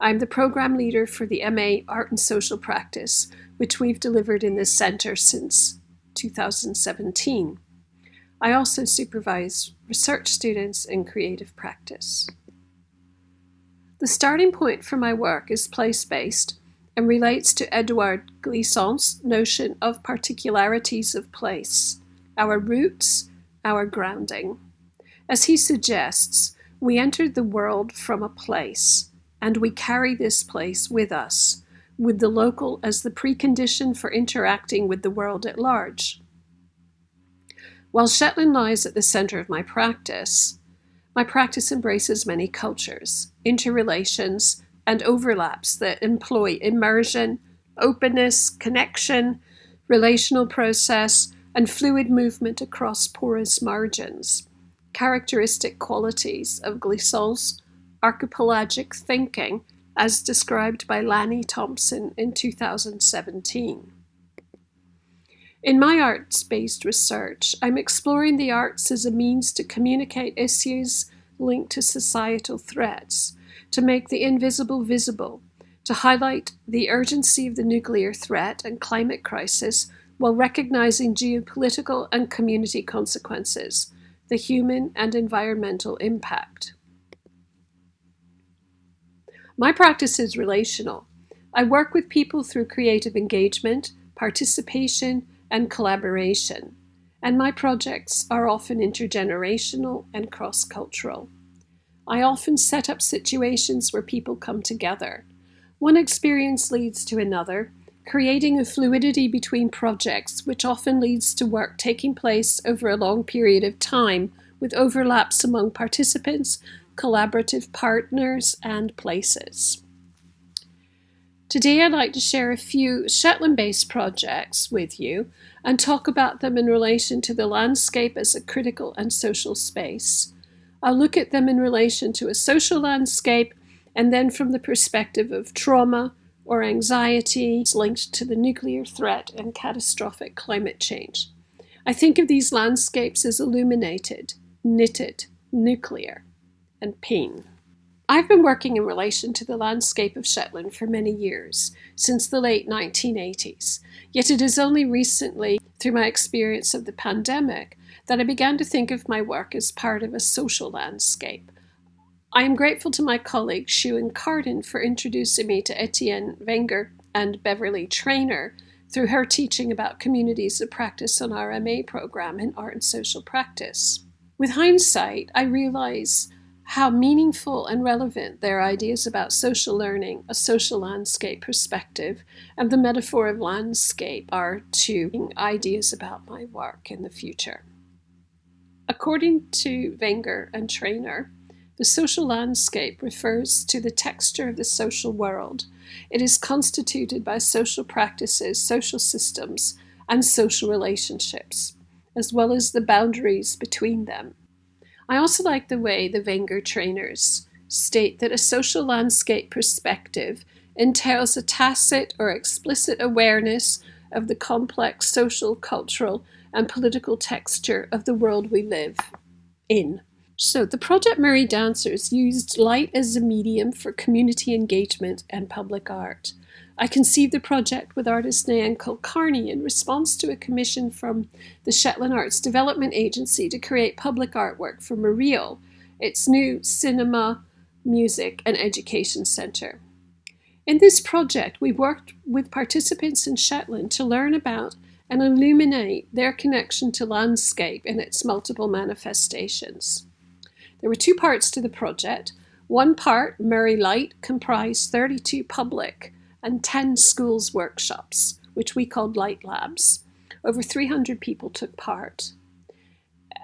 I'm the programme leader for the MA Art and Social Practice, which we've delivered in this centre since 2017. I also supervise research students in creative practice. The starting point for my work is place-based and relates to Edouard Glissant's notion of particularities of place, our roots, our grounding. As he suggests, we entered the world from a place, and we carry this place with us, with the local as the precondition for interacting with the world at large. While Shetland lies at the centre of my practice embraces many cultures, interrelations, and overlaps that employ immersion, openness, connection, relational process, and fluid movement across porous margins, characteristic qualities of Glissant's archipelagic thinking as described by Lanny Thompson in 2017. In my arts-based research, I'm exploring the arts as a means to communicate issues linked to societal threats, to make the invisible visible, to highlight the urgency of the nuclear threat and climate crisis while recognizing geopolitical and community consequences, the human and environmental impact. My practice is relational. I work with people through creative engagement, participation, and collaboration, and my projects are often intergenerational and cross-cultural. I often set up situations where people come together. One experience leads to another, creating a fluidity between projects which often leads to work taking place over a long period of time with overlaps among participants, collaborative partners, and places. Today I'd like to share a few Shetland-based projects with you and talk about them in relation to the landscape as a critical and social space. I'll look at them in relation to a social landscape and then from the perspective of trauma or anxiety linked to the nuclear threat and catastrophic climate change. I think of these landscapes as illuminated, knitted, nuclear, and pain. I've been working in relation to the landscape of Shetland for many years, since the late 1980s, yet it is only recently, through my experience of the pandemic, that I began to think of my work as part of a social landscape. I am grateful to my colleague Shuan Carden for introducing me to Etienne Wenger and Beverly Traynor through her teaching about communities of practice on our MA program in art and social practice. With hindsight, I realize how meaningful and relevant their ideas about social learning, a social landscape perspective, and the metaphor of landscape are to ideas about my work in the future. According to Wenger and Traynor, the social landscape refers to the texture of the social world. It is constituted by social practices, social systems, and social relationships, as well as the boundaries between them. I also like the way the Wenger trainers state that a social landscape perspective entails a tacit or explicit awareness of the complex social, cultural, and political texture of the world we live in. So the Project Murray dancers used light as a medium for community engagement and public art. I conceived the project with artist Nayan Kulkarni in response to a commission from the Shetland Arts Development Agency to create public artwork for Mareel, its new cinema, music and education centre. In this project, we worked with participants in Shetland to learn about and illuminate their connection to landscape and its multiple manifestations. There were two parts to the project. One part, Murray Light, comprised 32 public and 10 schools workshops, which we called Light Labs. Over 300 people took part.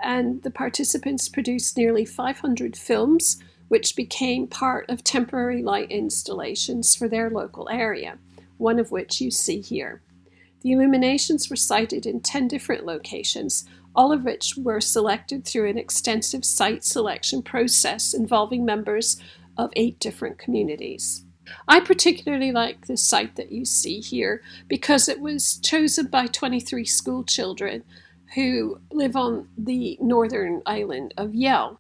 And the participants produced nearly 500 films, which became part of temporary light installations for their local area, one of which you see here. The illuminations were sited in 10 different locations, all of which were selected through an extensive site selection process involving members of 8 different communities. I particularly like the site that you see here because it was chosen by 23 school children who live on the northern island of Yell.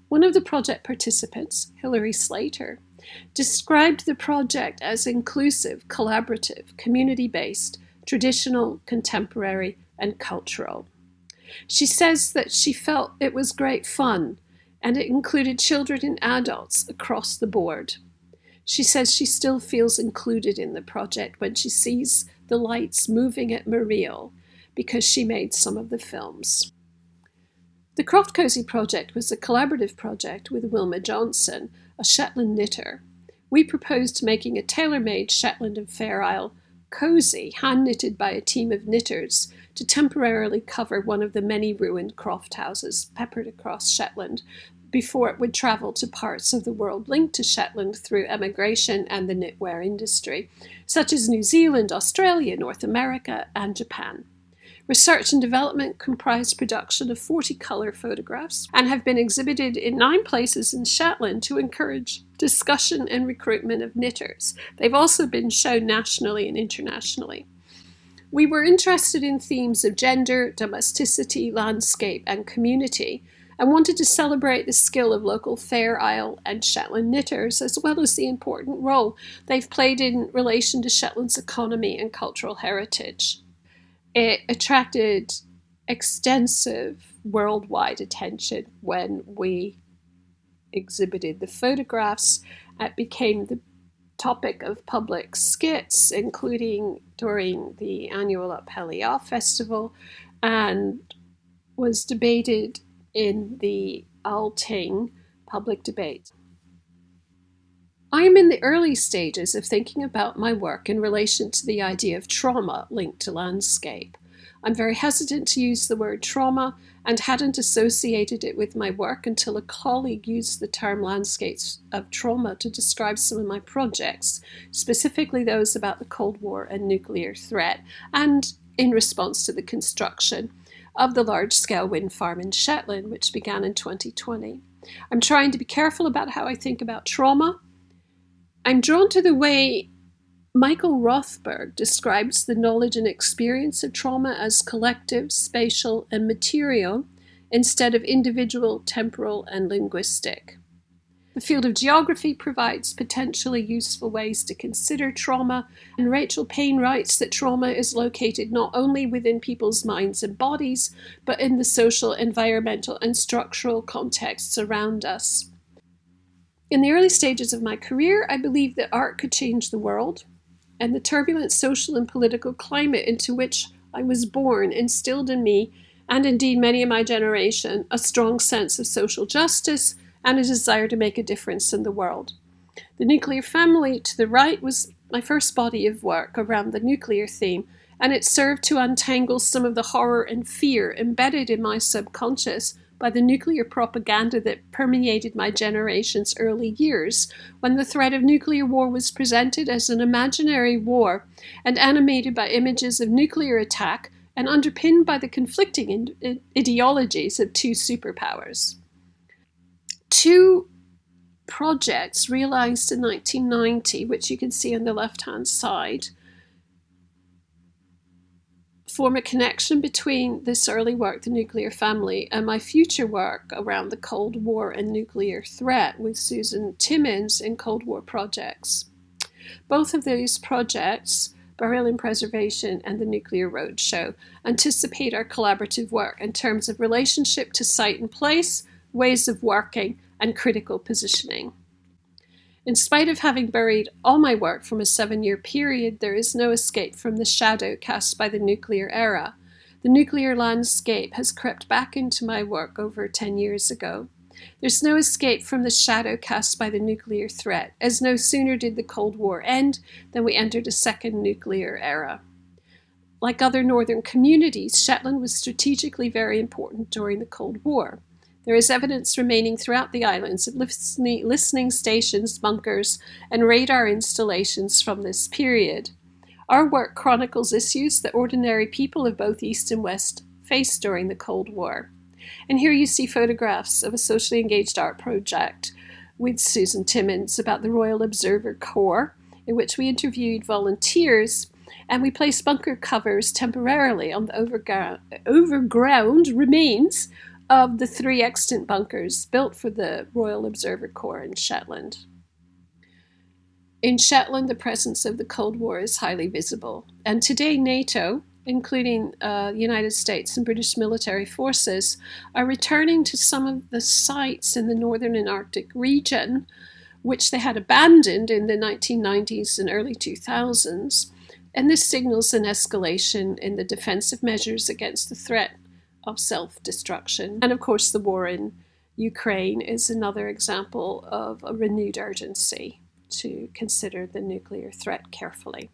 One of the project participants, Hilary Slater, described the project as inclusive, collaborative, community-based, traditional, contemporary, and cultural. She says that she felt it was great fun and it included children and adults across the board. She says she still feels included in the project when she sees the lights moving at Mareel because she made some of the films. The Croft Cozy project was a collaborative project with Wilma Johnson, a Shetland knitter. We proposed making a tailor-made Shetland and Fair Isle cozy, hand-knitted by a team of knitters, to temporarily cover one of the many ruined croft houses peppered across Shetland before it would travel to parts of the world linked to Shetland through emigration and the knitwear industry, such as New Zealand, Australia, North America, and Japan. Research and development comprised production of 40 colour photographs and have been exhibited in 9 places in Shetland to encourage discussion and recruitment of knitters. They've also been shown nationally and internationally. We were interested in themes of gender, domesticity, landscape, and community, and wanted to celebrate the skill of local Fair Isle and Shetland knitters, as well as the important role they've played in relation to Shetland's economy and cultural heritage. It attracted extensive worldwide attention when we exhibited the photographs. It became the topic of public skits, including during the annual Uphelliah Festival, and was debated in the Alting public debate. I am in the early stages of thinking about my work in relation to the idea of trauma linked to landscape. I'm very hesitant to use the word trauma and hadn't associated it with my work until a colleague used the term landscapes of trauma to describe some of my projects, specifically those about the Cold War and nuclear threat, and in response to the construction of the large-scale wind farm in Shetland, which began in 2020. I'm trying to be careful about how I think about trauma. I'm drawn to the way Michael Rothberg describes the knowledge and experience of trauma as collective, spatial, and material instead of individual, temporal, and linguistic. The field of geography provides potentially useful ways to consider trauma, and Rachel Payne writes that trauma is located not only within people's minds and bodies, but in the social, environmental, and structural contexts around us. In the early stages of my career, I believed that art could change the world, and the turbulent social and political climate into which I was born instilled in me, and indeed many of my generation, a strong sense of social justice and a desire to make a difference in the world. The Nuclear Family to the right was my first body of work around the nuclear theme, and it served to untangle some of the horror and fear embedded in my subconscious by the nuclear propaganda that permeated my generation's early years, when the threat of nuclear war was presented as an imaginary war and animated by images of nuclear attack and underpinned by the conflicting ideologies of 2 superpowers. 2 projects realized in 1990, which you can see on the left-hand side, form a connection between this early work, The Nuclear Family, and my future work around the Cold War and nuclear threat with Susan Timmins in Cold War projects. Both of these projects, Mareel Preservation and the Nuclear Roadshow, anticipate our collaborative work in terms of relationship to site and place, ways of working, and critical positioning. In spite of having buried all my work from a 7-year period, there is no escape from the shadow cast by the nuclear era. The nuclear landscape has crept back into my work over 10 years ago. There's no escape from the shadow cast by the nuclear threat, as no sooner did the Cold War end than we entered a second nuclear era. Like other northern communities, Shetland was strategically very important during the Cold War. There is evidence remaining throughout the islands of listening stations, bunkers, and radar installations from this period. Our work chronicles issues that ordinary people of both East and West faced during the Cold War. And here you see photographs of a socially engaged art project with Susan Timmins about the Royal Observer Corps, in which we interviewed volunteers and we placed bunker covers temporarily on the overground remains of the 3 extant bunkers built for the Royal Observer Corps in Shetland. In Shetland, the presence of the Cold War is highly visible, and today NATO, including the United States and British military forces, are returning to some of the sites in the northern and Arctic region, which they had abandoned in the 1990s and early 2000s, and this signals an escalation in the defensive measures against the threat of self-destruction. And of course, the war in Ukraine is another example of a renewed urgency to consider the nuclear threat carefully.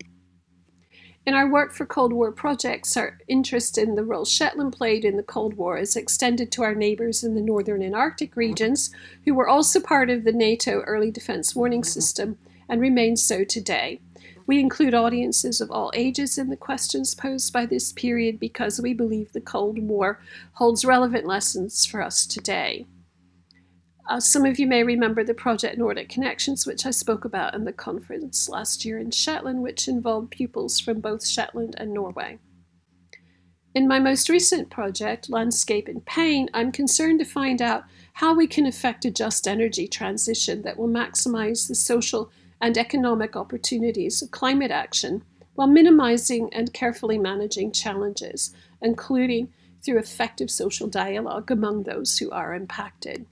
In our work for Cold War projects, our interest in the role Shetland played in the Cold War is extended to our neighbours in the northern and Arctic regions, who were also part of the NATO Early Defence Warning System and remain so today. We include audiences of all ages in the questions posed by this period because we believe the Cold War holds relevant lessons for us today. Some of you may remember the Project Nordic Connections, which I spoke about in the conference last year in Shetland, which involved pupils from both Shetland and Norway. In my most recent project, Landscape in Pain, I'm concerned to find out how we can effect a just energy transition that will maximize the social and economic opportunities of climate action while minimizing and carefully managing challenges, including through effective social dialogue among those who are impacted.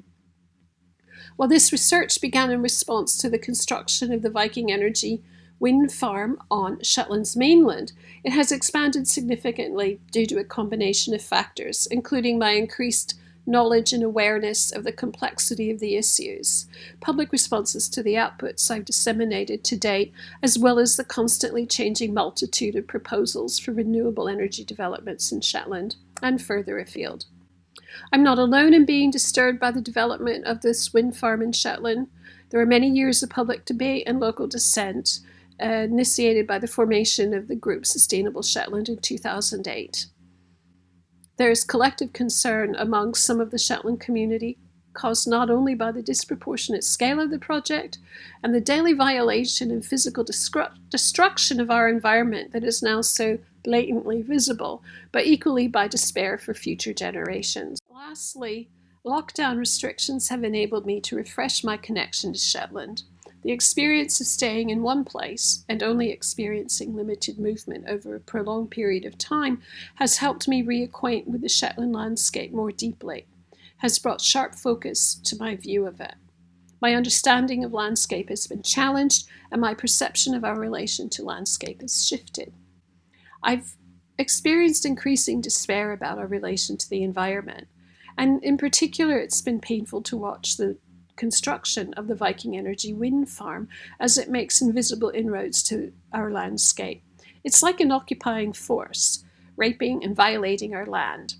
While this research began in response to the construction of the Viking Energy wind farm on Shetland's mainland, it has expanded significantly due to a combination of factors, including my increased knowledge and awareness of the complexity of the issues, public responses to the outputs I've disseminated to date, as well as the constantly changing multitude of proposals for renewable energy developments in Shetland and further afield. I'm not alone in being disturbed by the development of this wind farm in Shetland. There are many years of public debate and local dissent, initiated by the formation of the group Sustainable Shetland in 2008. There is collective concern among some of the Shetland community, caused not only by the disproportionate scale of the project and the daily violation and physical destruction of our environment that is now so blatantly visible, but equally by despair for future generations. Lastly, lockdown restrictions have enabled me to refresh my connection to Shetland. The experience of staying in one place and only experiencing limited movement over a prolonged period of time has helped me reacquaint with the Shetland landscape more deeply, has brought sharp focus to my view of it. My understanding of landscape has been challenged, and my perception of our relation to landscape has shifted. I've experienced increasing despair about our relation to the environment, and in particular, it's been painful to watch the construction of the Viking Energy wind farm as it makes invisible inroads to our landscape. It's like an occupying force, raping and violating our land,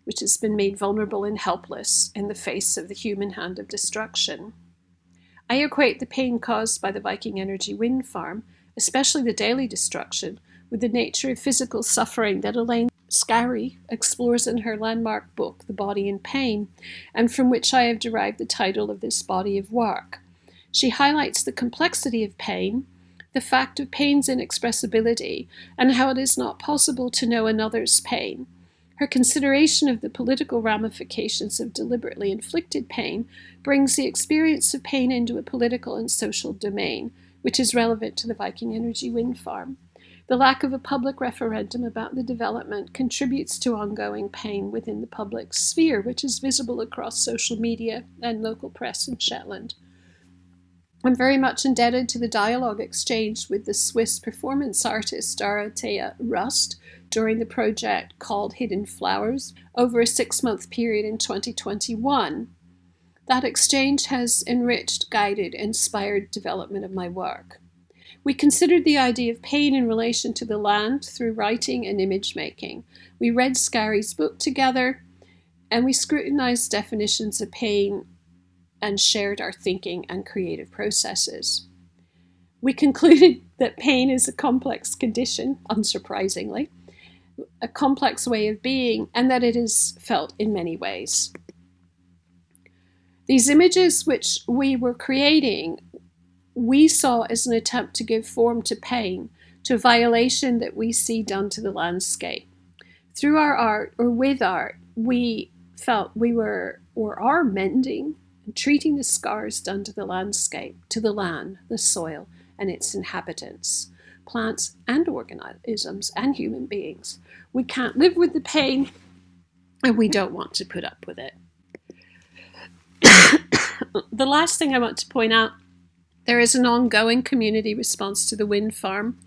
which has been made vulnerable and helpless in the face of the human hand of destruction. I equate the pain caused by the Viking Energy wind farm, especially the daily destruction, with the nature of physical suffering that Elaine Scarry explores in her landmark book, The Body in Pain, and from which I have derived the title of this body of work. She highlights the complexity of pain, the fact of pain's inexpressibility, and how it is not possible to know another's pain. Her consideration of the political ramifications of deliberately inflicted pain brings the experience of pain into a political and social domain, which is relevant to the Viking Energy wind farm. The lack of a public referendum about the development contributes to ongoing pain within the public sphere, which is visible across social media and local press in Shetland. I'm very much indebted to the dialogue exchanged with the Swiss performance artist Dorothea Rust during the project called Hidden Flowers over a 6-month period in 2021. That exchange has enriched, guided, and inspired development of my work. We considered the idea of pain in relation to the land through writing and image making. We read Scary's book together, and we scrutinized definitions of pain and shared our thinking and creative processes. We concluded that pain is a complex condition, unsurprisingly, a complex way of being, and that it is felt in many ways. These images which we were creating, we saw as an attempt to give form to pain, to a violation that we see done to the landscape. Through our art, or with art, we felt we were, or are, mending and treating the scars done to the landscape, to the land, the soil, and its inhabitants, plants and organisms and human beings. We can't live with the pain, and we don't want to put up with it. The last thing I want to point out, there is an ongoing community response to the wind farm.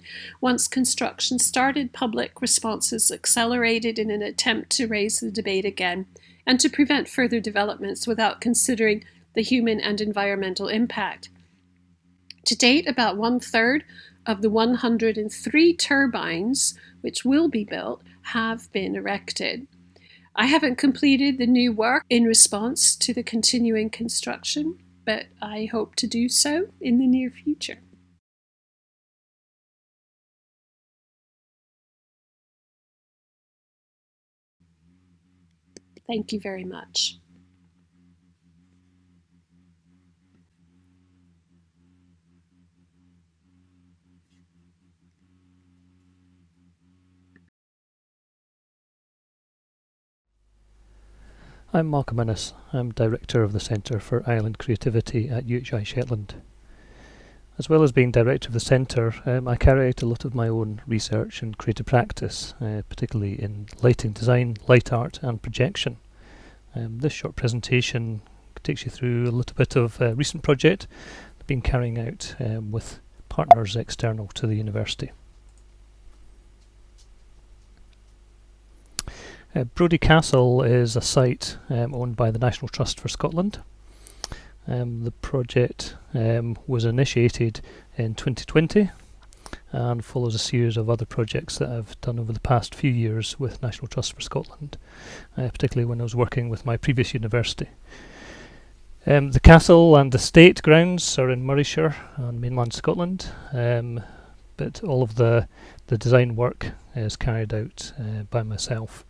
Once construction started, public responses accelerated in an attempt to raise the debate again and to prevent further developments without considering the human and environmental impact. To date, about 1/3 of the 103 turbines which will be built have been erected. I haven't completed the new work in response to the continuing construction, but I hope to do so in the near future. Thank you very much. I'm Malcolm Innes. I'm Director of the Centre for Island Creativity at UHI Shetland. As well as being Director of the Centre, I carry out a lot of my own research and creative practice, particularly in lighting design, light art and projection. This short presentation takes you through a little bit of a recent project I've been carrying out with partners external to the university. Brodie Castle is a site owned by the National Trust for Scotland. The project was initiated in 2020 and follows a series of other projects that I've done over the past few years with National Trust for Scotland, particularly when I was working with my previous university. The castle and estate grounds are in Mareel on mainland Scotland, but all of the design work is carried out by myself,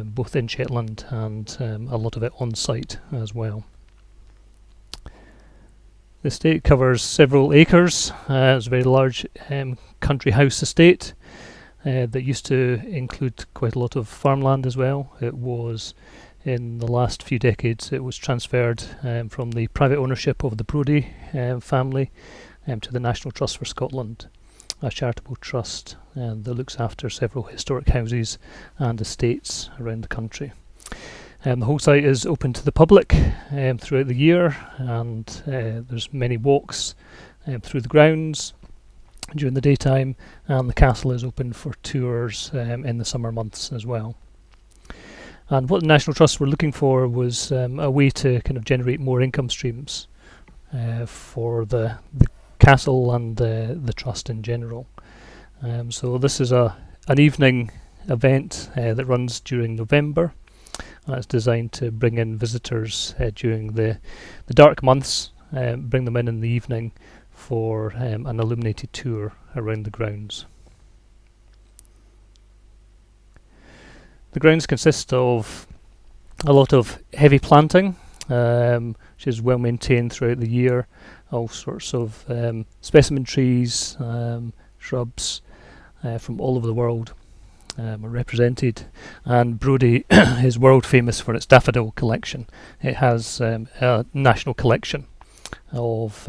both in Shetland and a lot of it on site as well. The estate covers several acres. It's a very large country house estate that used to include quite a lot of farmland as well. It was, in the last few decades, it was transferred from the private ownership of the Brodie family to the National Trust for Scotland, a charitable trust that looks after several historic houses and estates around the country. The whole site is open to the public throughout the year, and there's many walks through the grounds during the daytime, and the castle is open for tours in the summer months as well. And what the National Trust were looking for was a way to kind of generate more income streams for the castle and the trust in general. So this is an evening event that runs during November. It's designed to bring in visitors during the dark months, bring them in the evening for an illuminated tour around the grounds. The grounds consist of a lot of heavy planting, which is well maintained throughout the year. All sorts of specimen trees, shrubs from all over the world are represented. And Brodie is world famous for its daffodil collection. It has a national collection of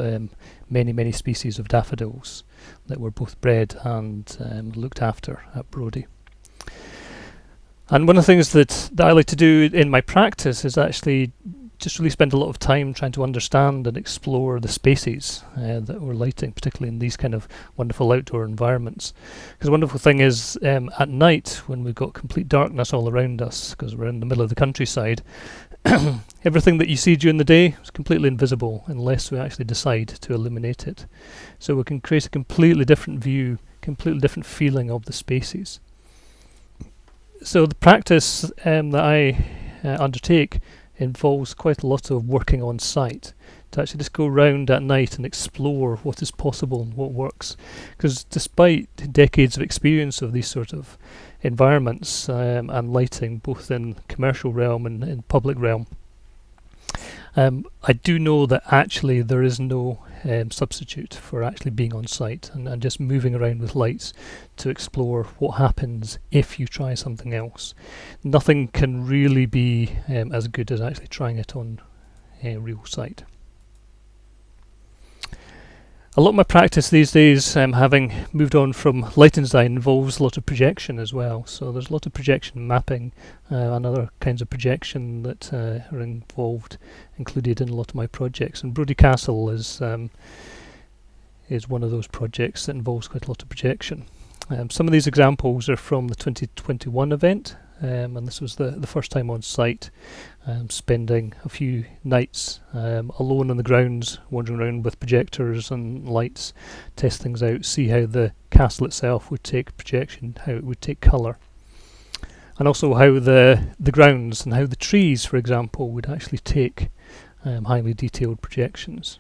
many species of daffodils that were both bred and looked after at Brodie. And one of the things that I like to do in my practice is actually just really spend a lot of time trying to understand and explore the spaces that we're lighting, particularly in these kind of wonderful outdoor environments. Because the wonderful thing is, at night, when we've got complete darkness all around us, because we're in the middle of the countryside, everything that you see during the day is completely invisible unless we actually decide to illuminate it. So we can create a completely different view, completely different feeling of the spaces. So the practice that I undertake involves quite a lot of working on site to actually just go around at night and explore what is possible and what works. Because despite decades of experience of these sort of environments and lighting, both in commercial realm and in public realm, I do know that actually there is no substitute for actually being on site and just moving around with lights to explore what happens if you try something else. Nothing can really be as good as actually trying it on a real site. A lot of my practice these days, having moved on from lighting design, involves a lot of projection as well. So there's a lot of projection mapping and other kinds of projection that are involved, included in a lot of my projects. And Brodie Castle is one of those projects that involves quite a lot of projection. Some of these examples are from the 2021 event, and this was the first time on site, spending a few nights alone on the grounds, wandering around with projectors and lights, test things out, see how the castle itself would take projection, how it would take colour, and also how the grounds and how the trees, for example, would actually take highly detailed projections.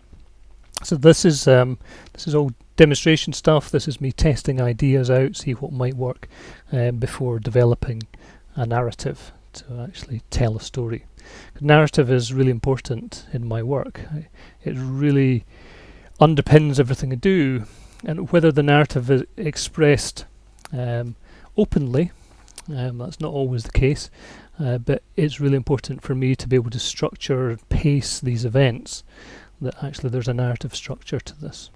So this is all demonstration stuff. This is me testing ideas out, see what might work before developing a narrative to actually tell a story. Narrative is really important in my work. It really underpins everything I do, and whether the narrative is expressed openly, that's not always the case, but it's really important for me to be able to structure and pace these events, that actually there's a narrative structure to this.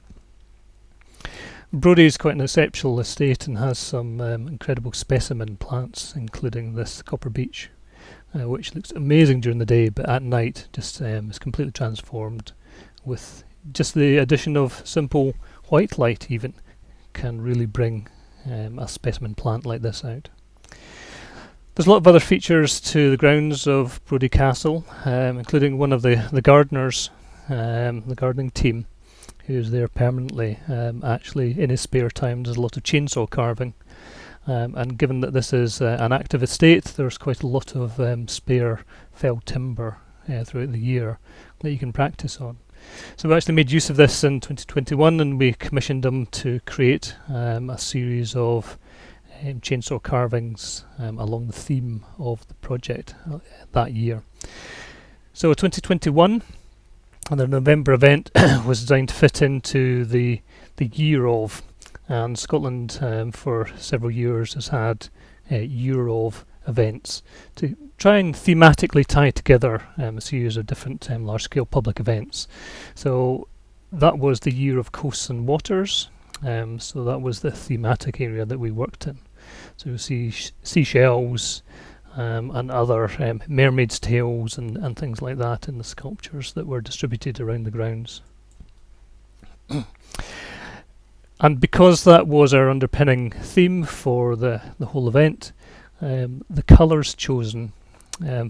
Brodie is quite an exceptional estate and has some incredible specimen plants, including this copper beech, which looks amazing during the day, but at night just is completely transformed. With just the addition of simple white light even can really bring a specimen plant like this out. There's a lot of other features to the grounds of Brodie Castle, including one of the gardeners, the gardening team, who's there permanently. Actually, in his spare time, does a lot of chainsaw carving. And given that this is an active estate, there's quite a lot of spare felled timber throughout the year that you can practice on. So we actually made use of this in 2021, and we commissioned them to create a series of chainsaw carvings along the theme of the project that year. So 2021, and the November event was designed to fit into the year of, and Scotland for several years has had year of events to try and thematically tie together a series of different large-scale public events. So that was the year of coasts and waters, so that was the thematic area that we worked in. So you'll see seashells and other mermaids' tails and things like that in the sculptures that were distributed around the grounds. And because that was our underpinning theme for the whole event, the colours chosen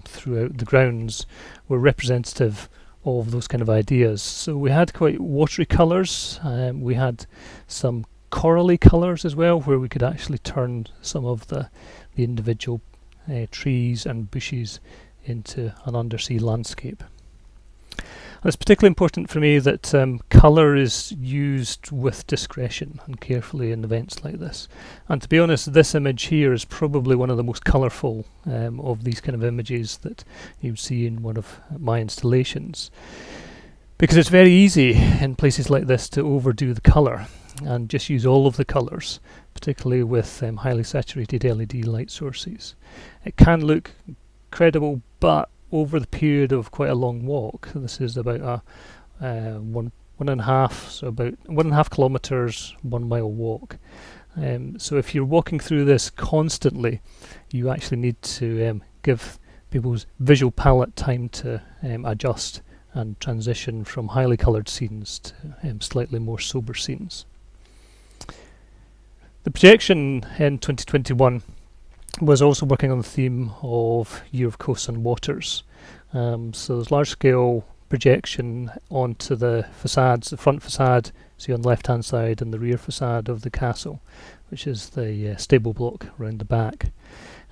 throughout the grounds were representative of those kind of ideas. So we had quite watery colours, we had some corally colours as well, where we could actually turn some of the individual trees and bushes into an undersea landscape. And it's particularly important for me that colour is used with discretion and carefully in events like this. And to be honest, this image here is probably one of the most colourful of these kind of images that you see in one of my installations. Because it's very easy in places like this to overdo the colour and just use all of the colours, particularly with highly saturated LED light sources. It can look incredible, but over the period of quite a long walk, this is about a one and a half kilometres, 1 mile walk. So if you're walking through this constantly, you actually need to give people's visual palette time to adjust and transition from highly coloured scenes to slightly more sober scenes. The projection in 2021 was also working on the theme of Year of Coasts and Waters. So there's large scale projection onto the facades, the front facade, see on the left hand side, and the rear facade of the castle, which is the stable block around the back.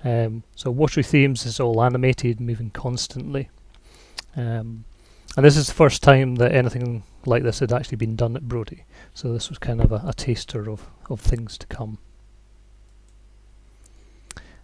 So watery themes is all animated, moving constantly. And this is the first time that anything like this had actually been done at Brodie. So this was kind of a taster of things to come.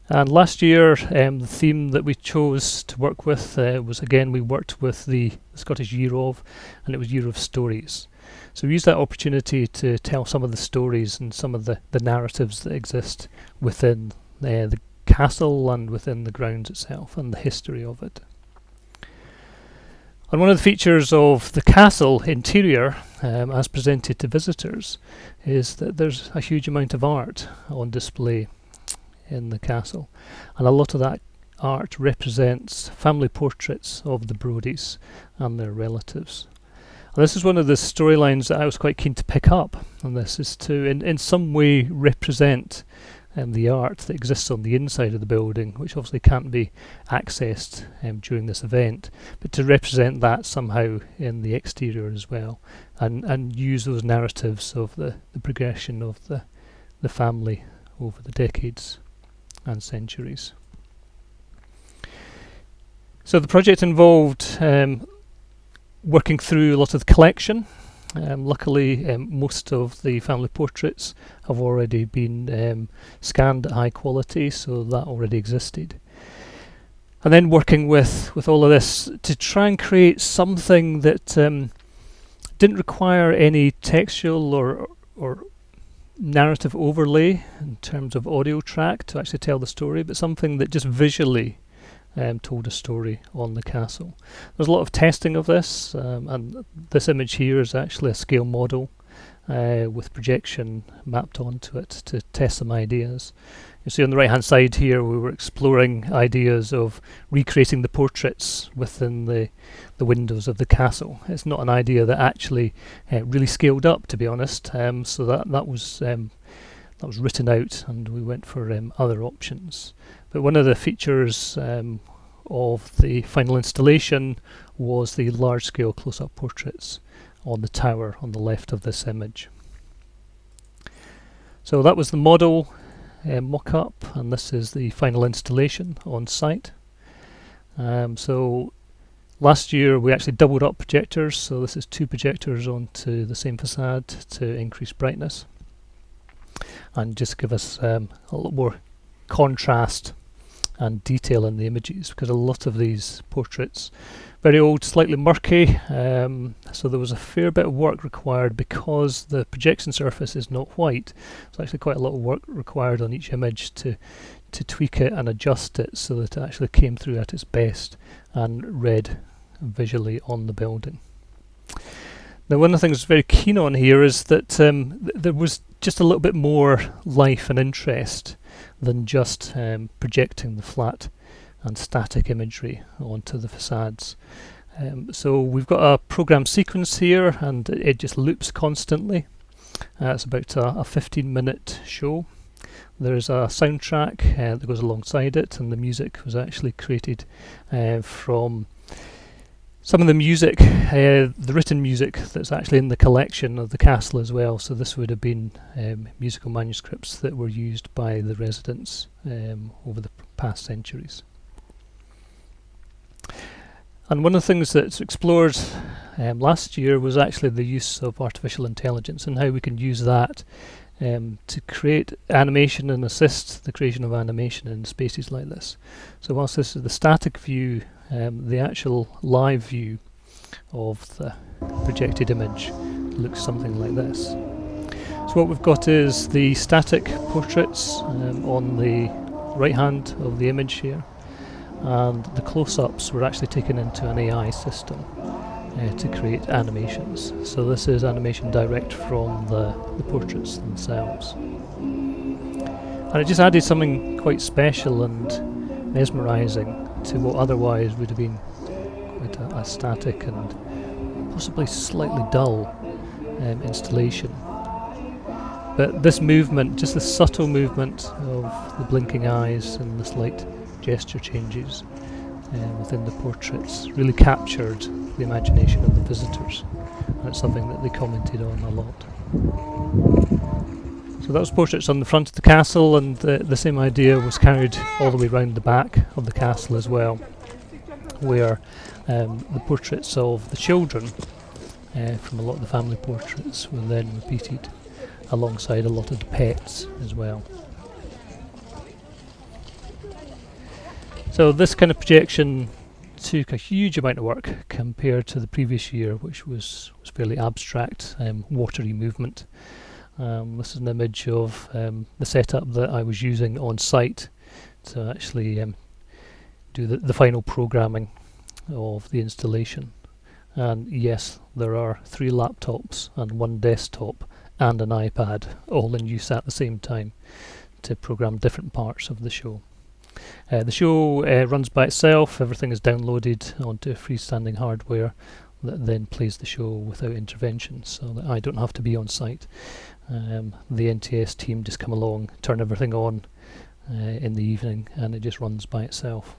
And last year, the theme that we chose to work with was, again, we worked with the Scottish Year of, and it was Year of Stories. So we used that opportunity to tell some of the stories and some of the narratives that exist within the castle and within the grounds itself and the history of it. And one of the features of the castle interior, as presented to visitors, is that there's a huge amount of art on display in the castle, and a lot of that art represents family portraits of the Brodies and their relatives. And this is one of the storylines that I was quite keen to pick up, and this is to in some way represent the art that exists on the inside of the building, which obviously can't be accessed during this event, but to represent that somehow in the exterior as well, and use those narratives of the progression of the family over the decades and centuries. So the project involved working through a lot of the collection. Luckily, most of the family portraits have already been scanned at high quality, so that already existed. And then working with all of this to try and create something that didn't require any textual or narrative overlay in terms of audio track to actually tell the story, but something that just visually told a story on the castle. There's a lot of testing of this, and this image here is actually a scale model with projection mapped onto it to test some ideas. You see on the right hand side here we were exploring ideas of recreating the portraits within the windows of the castle. It's not an idea that actually really scaled up, to be honest, so that was written out, and we went for other options. But one of the features of the final installation was the large-scale close-up portraits on the tower on the left of this image. So that was the model mock-up, and this is the final installation on site. So last year we actually doubled up projectors, so this is 2 projectors onto the same facade to increase brightness and just give us a lot more contrast and detail in the images, because a lot of these portraits very old, slightly murky, so there was a fair bit of work required because the projection surface is not white. There's actually quite a lot of work required on each image to tweak it and adjust it so that it actually came through at its best and read visually on the building. Now, one of the things I was very keen on here is that there was just a little bit more life and interest than just projecting the flat and static imagery onto the facades. So we've got a program sequence here, and it just loops constantly. It's about a 15-minute show. There's a soundtrack that goes alongside it, and the music was actually created from some of the music, the written music that's actually in the collection of the castle as well. So this would have been musical manuscripts that were used by the residents over the past centuries. And one of the things that's explored last year was actually the use of artificial intelligence and how we can use that to create animation and assist the creation of animation in spaces like this. So whilst this is the static view, the actual live view of the projected image looks something like this. So what we've got is the static portraits on the right hand of the image here, and the close-ups were actually taken into an AI system to create animations. So this is animation direct from the portraits themselves. And it just added something quite special and mesmerising to what otherwise would have been quite a static and possibly slightly dull installation. But this movement, just the subtle movement of the blinking eyes and the slight gesture changes within the portraits really captured the imagination of the visitors. And it's something that they commented on a lot. So that was portraits on the front of the castle, and the same idea was carried all the way around the back of the castle as well, where the portraits of the children from a lot of the family portraits were then repeated alongside a lot of the pets as well. So this kind of projection took a huge amount of work compared to the previous year, which was fairly abstract, watery movement. This is an image of the setup that I was using on site to actually do the final programming of the installation. And yes, there are 3 laptops and 1 desktop and an iPad all in use at the same time to program different parts of the show. The show runs by itself. Everything is downloaded onto freestanding hardware that then plays the show without intervention, so that I don't have to be on site. The NTS team just come along, turn everything on in the evening, and it just runs by itself.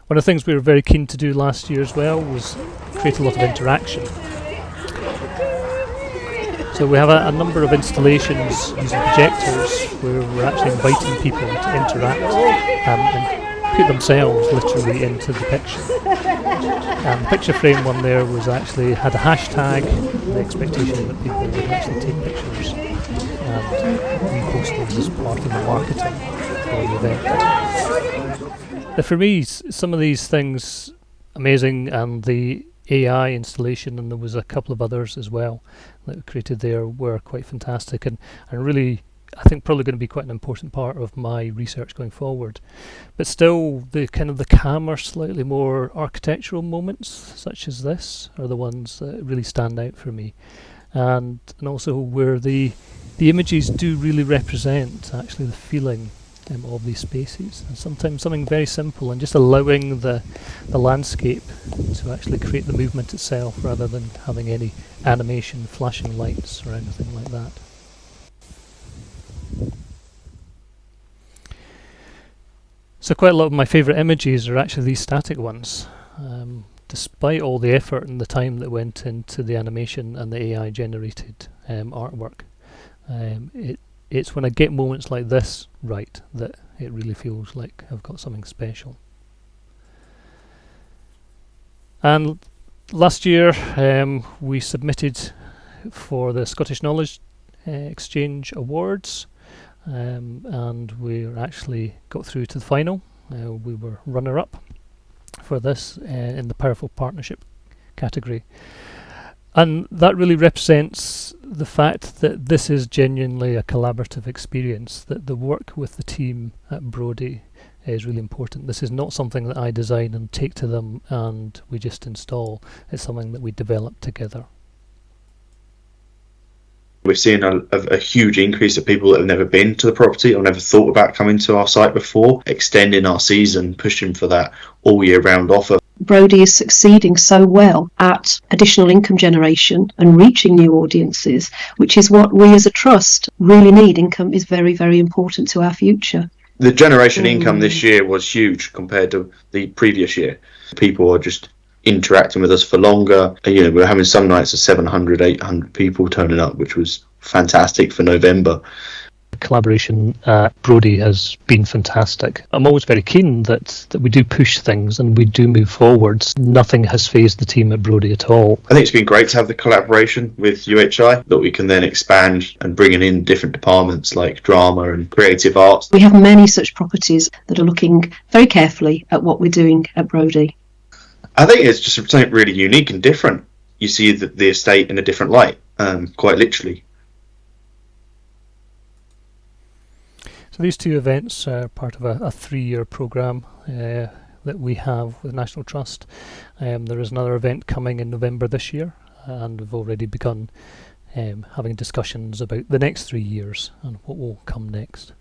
One of the things we were very keen to do last year as well was create a lot of interaction. So we have a number of installations using projectors where we're actually inviting people to interact and put themselves literally into the picture. And the picture frame one there was actually had a hashtag, the expectation that people would actually take pictures and repost those as part of the marketing for the event. But for me, some of these things amazing, and the AI installation, and there was a couple of others as well that we created there, were quite fantastic and really, I think, probably going to be quite an important part of my research going forward. But still, the kind of the calmer, slightly more architectural moments such as this are the ones that really stand out for me, and also where the images do really represent actually the feeling of these spaces, and sometimes something very simple and just allowing the landscape to actually create the movement itself rather than having any animation, flashing lights or anything like that. So quite a lot of my favourite images are actually these static ones. Despite all the effort and the time that went into the animation and the AI generated artwork, it's when I get moments like this right that it really feels like I've got something special. And last year we submitted for the Scottish Knowledge Exchange Awards, and we actually got through to the final. We were runner-up for this in the Powerful Partnership category. And that really represents the fact that this is genuinely a collaborative experience, that the work with the team at Brodie is really important. This is not something that I design and take to them and we just install. It's something that we develop together. We're seeing a huge increase of people that have never been to the property or never thought about coming to our site before, extending our season, pushing for that all year round offer. Brodie is succeeding so well at additional income generation and reaching new audiences, which is what we as a trust really need. Income is very, very important to our future. The generation income this year was huge compared to the previous year. People are just interacting with us for longer. You know, we're having some nights of 700, 800 people turning up, which was fantastic for November. collaboration at Brodie has been fantastic. I'm always very keen that we do push things and we do move forwards. Nothing has fazed the team at Brodie at all. I think it's been great to have the collaboration with UHI that we can then expand and bring in different departments like drama and creative arts. We have many such properties that are looking very carefully at what we're doing at Brodie. I think it's just something really unique and different. You see the estate in a different light, quite literally. So these two events are part of a 3-year programme that we have with National Trust. There is another event coming in November this year, and we've already begun having discussions about the next 3 years and what will come next.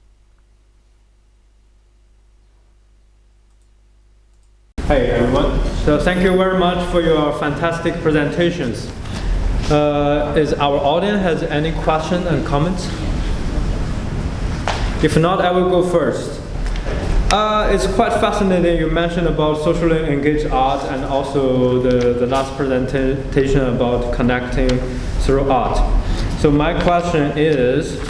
Hey everyone, so thank you very much for your fantastic presentations. Is our audience has any questions and comments? If not, I will go first. It's quite fascinating. You mentioned about socially engaged art and also the last presentation about connecting through art. So my question is,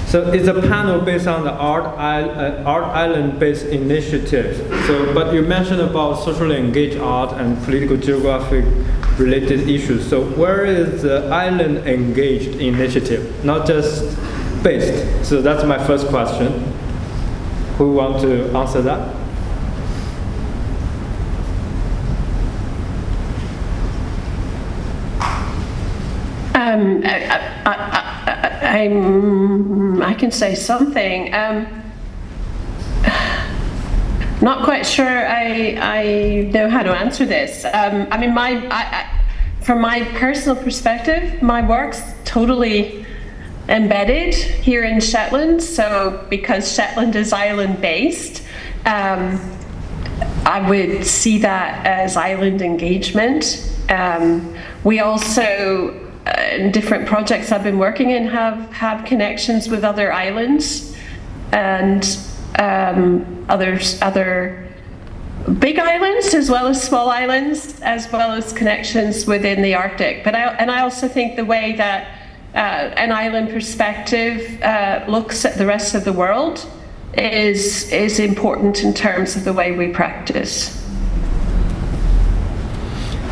so it's a panel based on the Art Island-based initiative. So, but you mentioned about socially engaged art and political geographic related issues. So where is the Island Engaged initiative? Not just based. So that's my first question. Who want to answer that? I can say something. Not quite sure I know how to answer this. I mean, from my personal perspective, my work's totally embedded here in Shetland. So because Shetland is island-based, I would see that as island engagement. We also, in different projects I've been working in, have connections with other islands and other big islands as well as small islands, as well as connections within the Arctic. But I also think the way that an island perspective looks at the rest of the world is important in terms of the way we practice.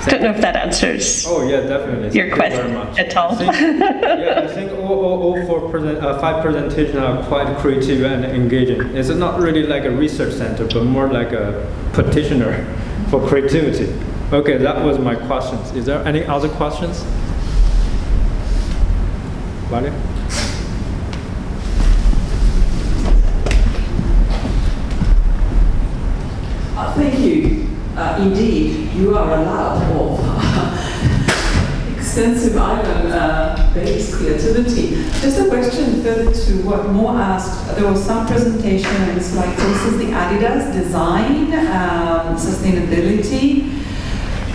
I don't know if that answers your question at all. I think all 5 presentations are quite creative and engaging. It's not really like a research center, but more like a petitioner for creativity. Okay, that was my questions. Is there any other questions? Vale? Thank you. Indeed, you are allowed of extensive island-based creativity. Just a question further to what Mo asked. There was some presentations like, for instance, the Adidas design, sustainability.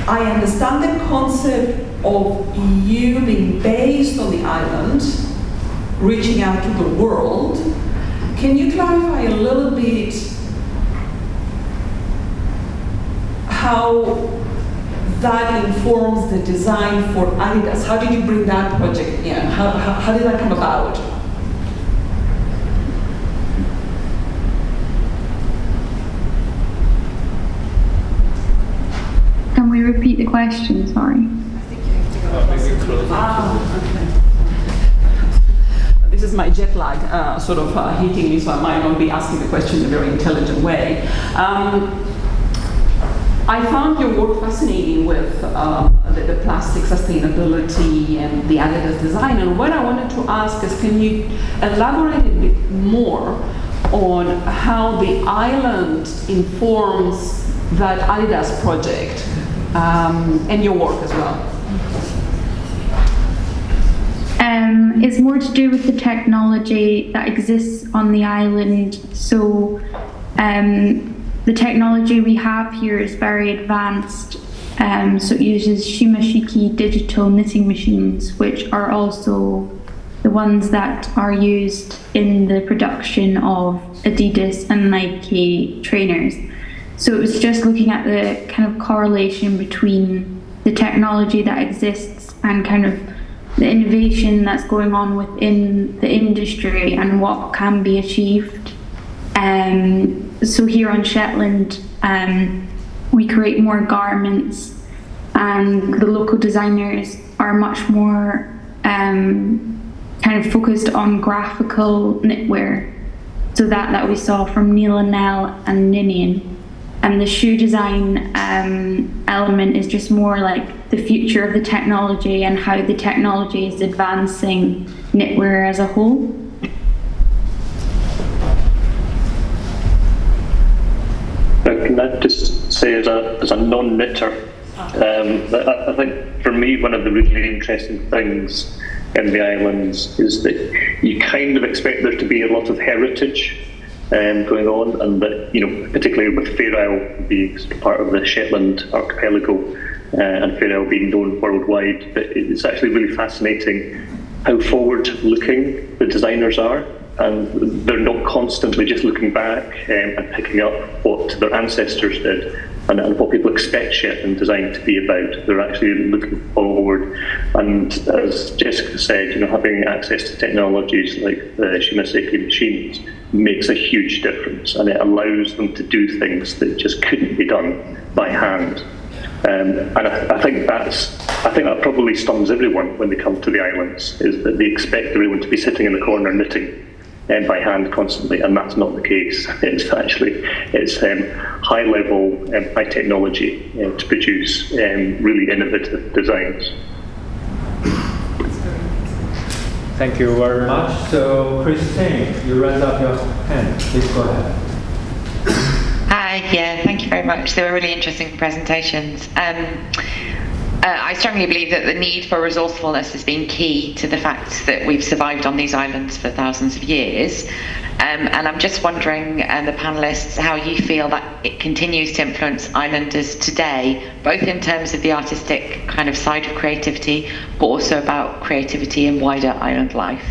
I understand the concept of you being based on the island, reaching out to the world. Can you clarify a little bit how that informs the design for Adidas? How did you bring that project in? How did that come about? Can we repeat the question? Sorry. I think you have to go. This is my jet lag hitting me, so I might not be asking the question in a very intelligent way. I found your work fascinating with the plastic sustainability and the Adidas design. And what I wanted to ask is, can you elaborate a bit more on how the island informs that Adidas project and your work as well? It's more to do with the technology that exists on the island. So the technology we have here is very advanced. So it uses Shimashiki digital knitting machines, which are also the ones that are used in the production of Adidas and Nike trainers. So it was just looking at the kind of correlation between the technology that exists and kind of the innovation that's going on within the industry and what can be achieved. So here on Shetland, we create more garments, and the local designers are much more kind of focused on graphical knitwear. So that we saw from Neil and Nell and Ninian. And the shoe design element is just more like the future of the technology and how the technology is advancing knitwear as a whole. Can I just say, as a non-knitter, I think for me one of the really interesting things in the islands is that you kind of expect there to be a lot of heritage going on, and that, you know, particularly with Fair Isle being part of the Shetland archipelago and Fair Isle being known worldwide, but it's actually really fascinating how forward-looking the designers are, and they're not constantly just looking back and picking up what their ancestors did and what people expect Shetland design to be about. They're actually looking forward, and as Jessica said, you know, having access to technologies like the Shimaseki machines makes a huge difference, and it allows them to do things that just couldn't be done by hand. And I think that probably stuns everyone when they come to the islands, is that they expect everyone to be sitting in the corner knitting by hand constantly, and that's not the case. It's high level, high technology to produce really innovative designs. Thank you very much. So, Christine, you raised up your hand. Please go ahead. Yeah, thank you very much. They were really interesting presentations. I strongly believe that the need for resourcefulness has been key to the fact that we've survived on these islands for thousands of years. And I'm just wondering, the panellists, how you feel that it continues to influence islanders today, both in terms of the artistic kind of side of creativity, but also about creativity in wider island life.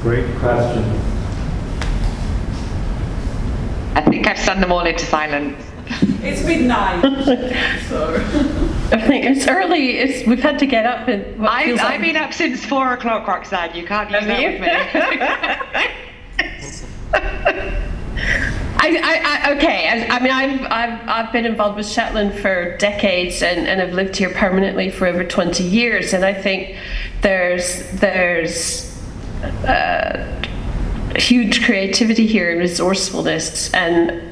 Great question. I think I've stunned them all into silence. It's midnight, so I think it's early. We've had to get up and. I've been up since 4 o'clock, Roxanne. You can't use that with me. Okay. I mean, I've been involved with Shetland for decades, and have lived here permanently for over 20 years, and I think there's huge creativity here and resourcefulness, and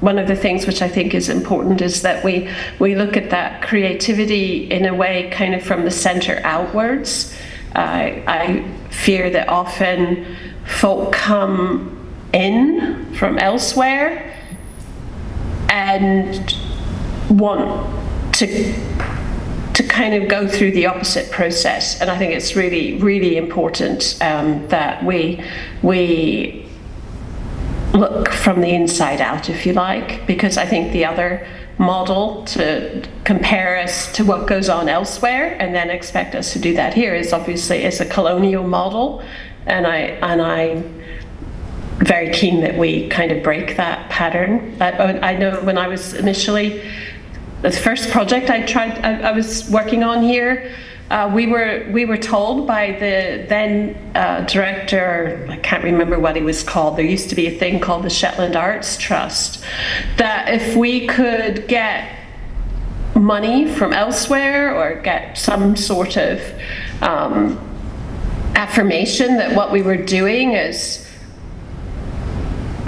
one of the things which I think is important is that we look at that creativity in a way kind of from the centre outwards. I fear that often folk come in from elsewhere and want to kind of go through the opposite process, and I think it's really, really important that we look from the inside out, if you like, because I think the other model to compare us to what goes on elsewhere and then expect us to do that here is obviously a colonial model, and I'm very keen that we kind of break that pattern. I know when I was initially, the first project I was working on here, we were told by the then director, I can't remember what he was called, there used to be a thing called the Shetland Arts Trust, that if we could get money from elsewhere or get some sort of affirmation that what we were doing is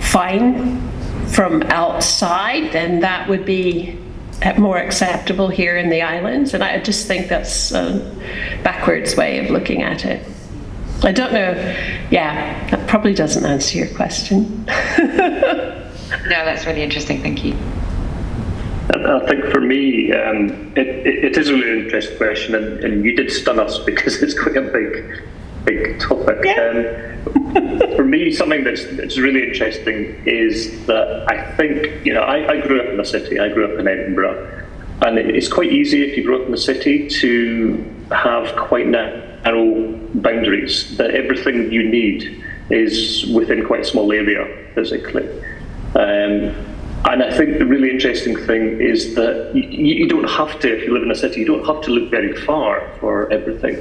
fine from outside, then that would be more acceptable here in the islands, and I just think that's a backwards way of looking at it. I don't know, yeah, that probably doesn't answer your question. No, that's really interesting, thank you. I think for me, it is a really interesting question, and you did stun us because it's quite a big topic. Yeah. For me, something that's really interesting is that I think, I grew up in the city. I grew up in Edinburgh, and it's quite easy if you grow up in the city to have quite narrow boundaries, that everything you need is within quite a small area physically. And I think the really interesting thing is that you don't have to, if you live in a city, you don't have to look very far for everything.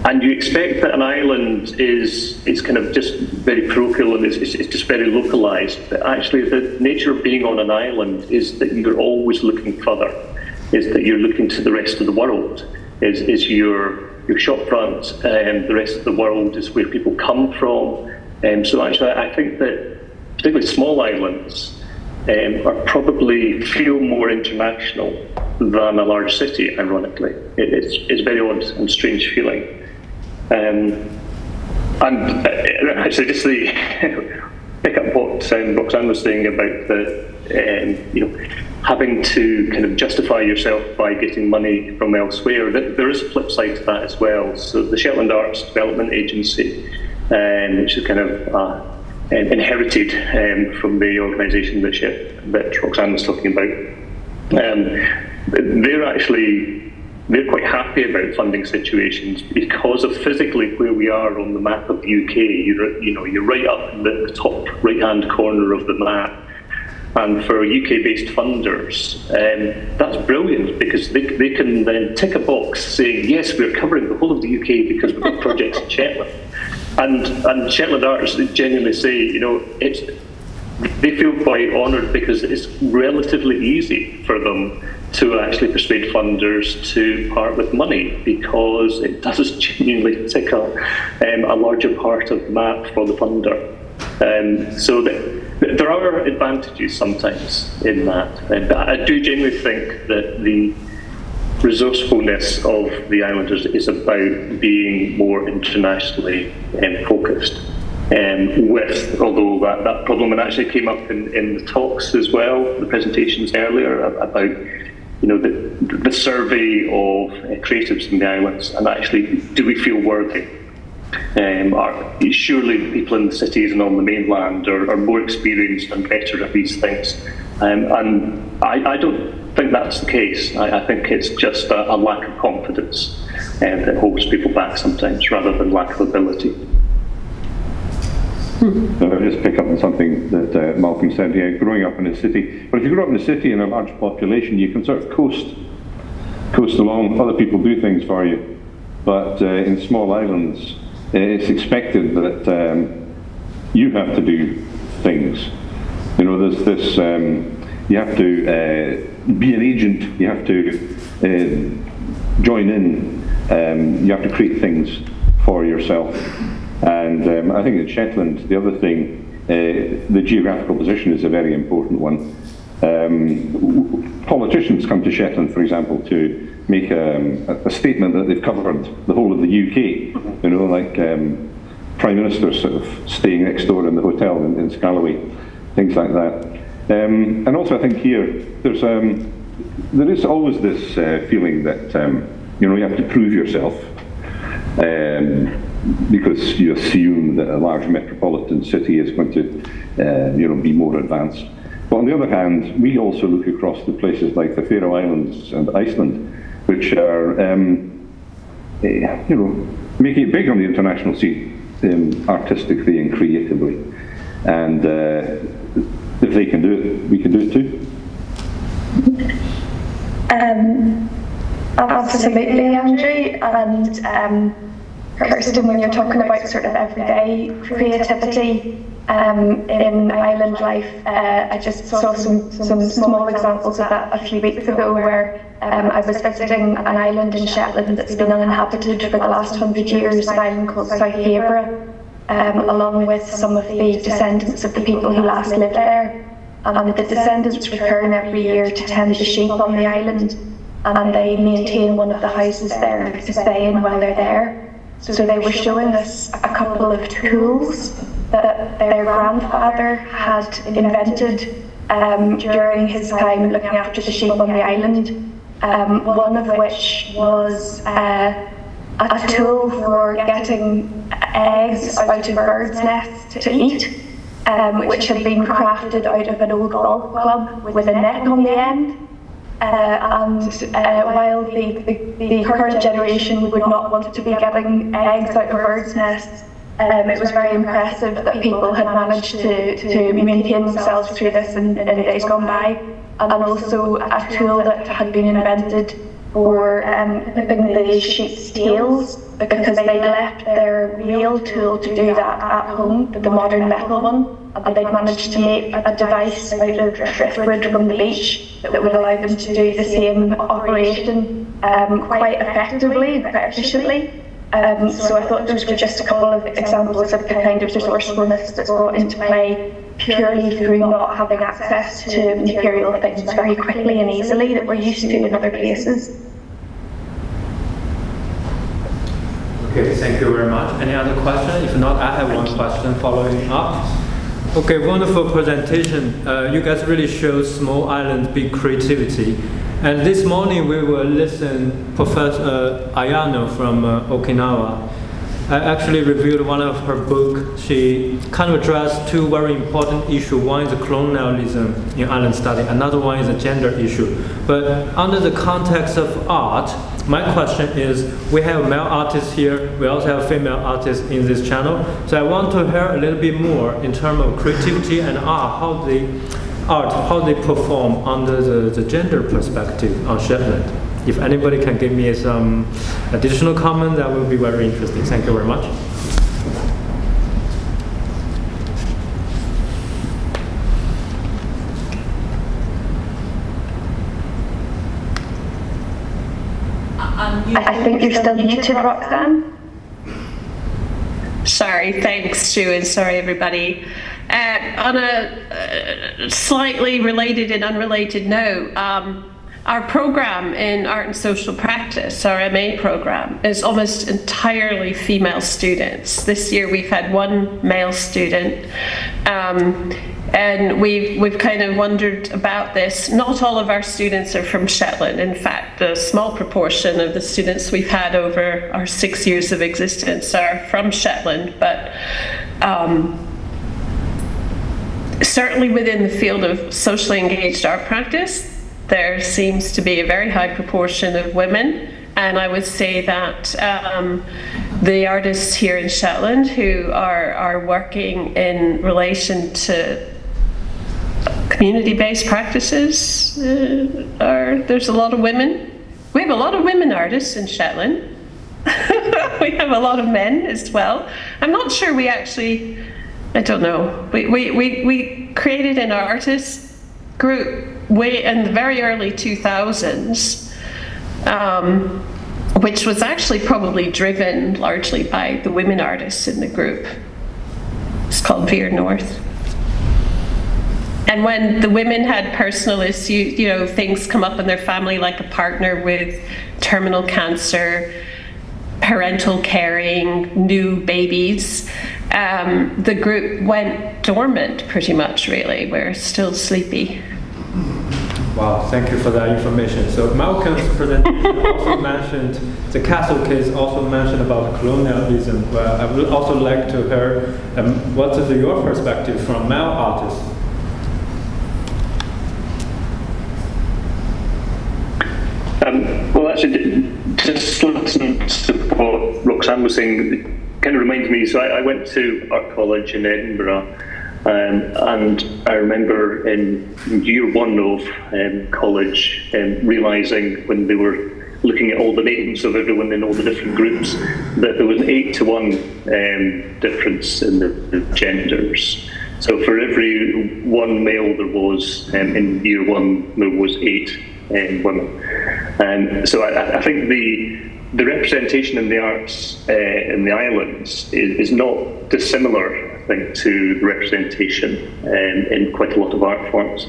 And you expect that an island is kind of just very parochial and it's just very localised. But actually the nature of being on an island is that you're always looking further, is that you're looking to the rest of the world, is your shop front, the rest of the world is where people come from. So actually I think that particularly small islands are probably feel more international than a large city, ironically. It's very odd and strange feeling. And actually just the pick up what Roxanne was saying about the having to kind of justify yourself by getting money from elsewhere. There is a flip side to that as well. So the Shetland Arts Development Agency, which is kind of inherited from the organisation that Roxanne was talking about, they're quite happy about funding situations because of physically where we are on the map of the UK. You're right up in the top right-hand corner of the map. And for UK-based funders, that's brilliant because they can then tick a box saying, yes, we're covering the whole of the UK because we've got projects in Shetland. And Shetland Arts genuinely say, they feel quite honoured because it's relatively easy for them to actually persuade funders to part with money because it does genuinely tick up a larger part of the map for the funder. So there are advantages sometimes in that. But I do genuinely think that the resourcefulness of the islanders is about being more internationally focused. Although that problem actually came up in the talks as well, the presentations earlier about the survey of creatives in the islands, and actually do we feel worthy? Surely the people in the cities and on the mainland are more experienced and better at these things, and I don't think that's the case. I think it's just a lack of confidence that holds people back sometimes rather than lack of ability. I'll just pick up on something that Malcolm said here, growing up in a city. But if you grow up in a city in a large population, you can sort of coast along. Other people do things for you. But in small islands, it's expected that you have to do things. There's this, you have to be an agent, you have to join in, you have to create things for yourself. And I think in Shetland, the other thing, the geographical position is a very important one. Politicians come to Shetland, for example, to make a statement that they've covered the whole of the UK, like Prime Minister sort of staying next door in the hotel in Scalloway, things like that. And also I think here, there is always this feeling that you have to prove yourself. Because you assume that a large metropolitan city is going to, be more advanced. But on the other hand, we also look across to places like the Faroe Islands and Iceland, which are, making it big on the international scene, artistically and creatively. And if they can do it, we can do it too. Absolutely, Andrew. And Kirsten, when you're talking about sort of everyday creativity in island life, I just saw some small examples of that a few weeks ago where I was visiting an island in Shetland that's been uninhabited for the last 100 years, an island called South Hebre, along with some of the descendants of the people who last lived there. And the descendants return every year to tend the sheep on the island, and they maintain one of the houses there to stay in while they're there. So they were showing us a couple of tools that their grandfather had invented during his time looking after the sheep on the island. One of which was a tool for getting eggs out of birds' nests to eat, which had been crafted out of an old golf club with a neck on the end. While the current generation would not want to be getting eggs out of birds' nests, It was very impressive that people had managed to maintain themselves through this in days gone by, and also a tool that had been invented for clipping the sheep's tails, because they left their reel tool to do that at home, the modern metal one, and they'd managed to make a device out of driftwood from the beach that would allow them to do the same operation quite effectively, quite efficiently. So I thought those were just a couple of examples of the kind of resourcefulness that's brought into play purely through not having access to material things very quickly and easily that we're used to in other places. Okay, thank you very much. Any other question? If not, I have one question following up. Okay, wonderful presentation. You guys really show small island, big creativity. And this morning we will listen Professor Ayano from Okinawa. I actually reviewed one of her books. She kind of addressed two very important issues. One is colonialism in island study. Another one is a gender issue. But under the context of art, my question is, we have male artists here, we also have female artists in this channel. So I want to hear a little bit more in terms of creativity and art, how they perform under the gender perspective on Shetland. If anybody can give me some additional comment, that would be very interesting. Thank you very much. I think you're still muted, Roxanne. Sorry, thanks, Sue, and sorry, everybody. On a slightly related and unrelated note, our program in Art and Social Practice, our MA program, is almost entirely female students. This year we've had one male student, and we've kind of wondered about this. Not all of our students are from Shetland. In fact, a small proportion of the students we've had over our 6 years of existence are from Shetland, but certainly within the field of socially engaged art practice, there seems to be a very high proportion of women, and I would say that the artists here in Shetland who are working in relation to community-based practices, there's a lot of women. We have a lot of women artists in Shetland. We have a lot of men as well. I'm not sure we actually, I don't know. We created an artist group way in the very early 2000s, which was actually probably driven largely by the women artists in the group. It's called Veer North. And when the women had personal issues, you know, things come up in their family, like a partner with terminal cancer, parental caring, new babies, the group went dormant pretty much, really. We're still sleepy. Wow, thank you for that information. So Malcolm's presentation also mentioned, the Castle case also mentioned about colonialism. But I would also like to hear what is your perspective from male artists? Well, actually, just listening to what Roxanne was saying, it kind of reminds me, so I went to art college in Edinburgh, and I remember in year one of college realising when they were looking at all the names of everyone in all the different groups that there was an 8-to-1 difference in the genders. So for every one male there was, in year one there was 8 women. So I think the representation in the arts in the islands is not dissimilar, I think, to the representation in quite a lot of art forms.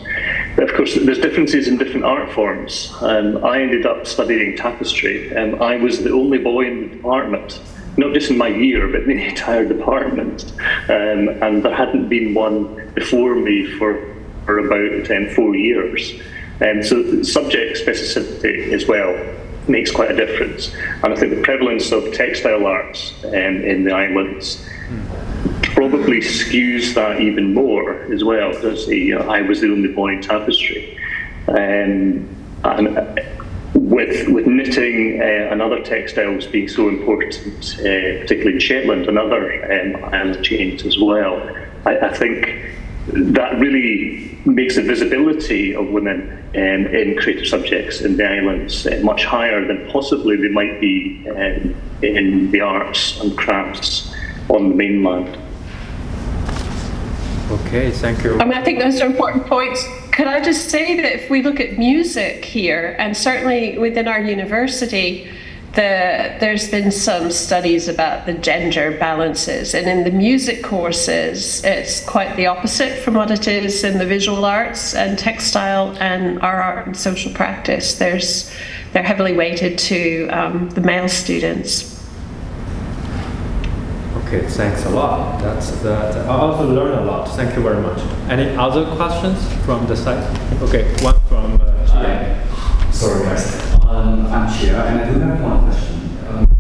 But of course, there's differences in different art forms. I ended up studying tapestry. I was the only boy in the department, not just in my year, but in the entire department. And there hadn't been one before me for about 4 years. So subject specificity as well makes quite a difference. And I think the prevalence of textile arts in the islands probably skews that even more as well, because I was the only boy in tapestry. And with knitting and other textiles being so important, particularly in Shetland and other island chains as well, I think that really makes the visibility of women in creative subjects in the islands much higher than possibly they might be in the arts and crafts on the mainland. Okay, thank you. I mean, I think those are important points. Could I just say that if we look at music here, and certainly within our university, there's been some studies about the gender balances, and in the music courses, it's quite the opposite from what it is in the visual arts and textile and our art and social practice. They're heavily weighted to the male students. Okay, thanks a lot. I also learned a lot. Thank you very much. Any other questions from the side? Okay, one from Chia. Sorry guys, I'm Chia, and I do have one question.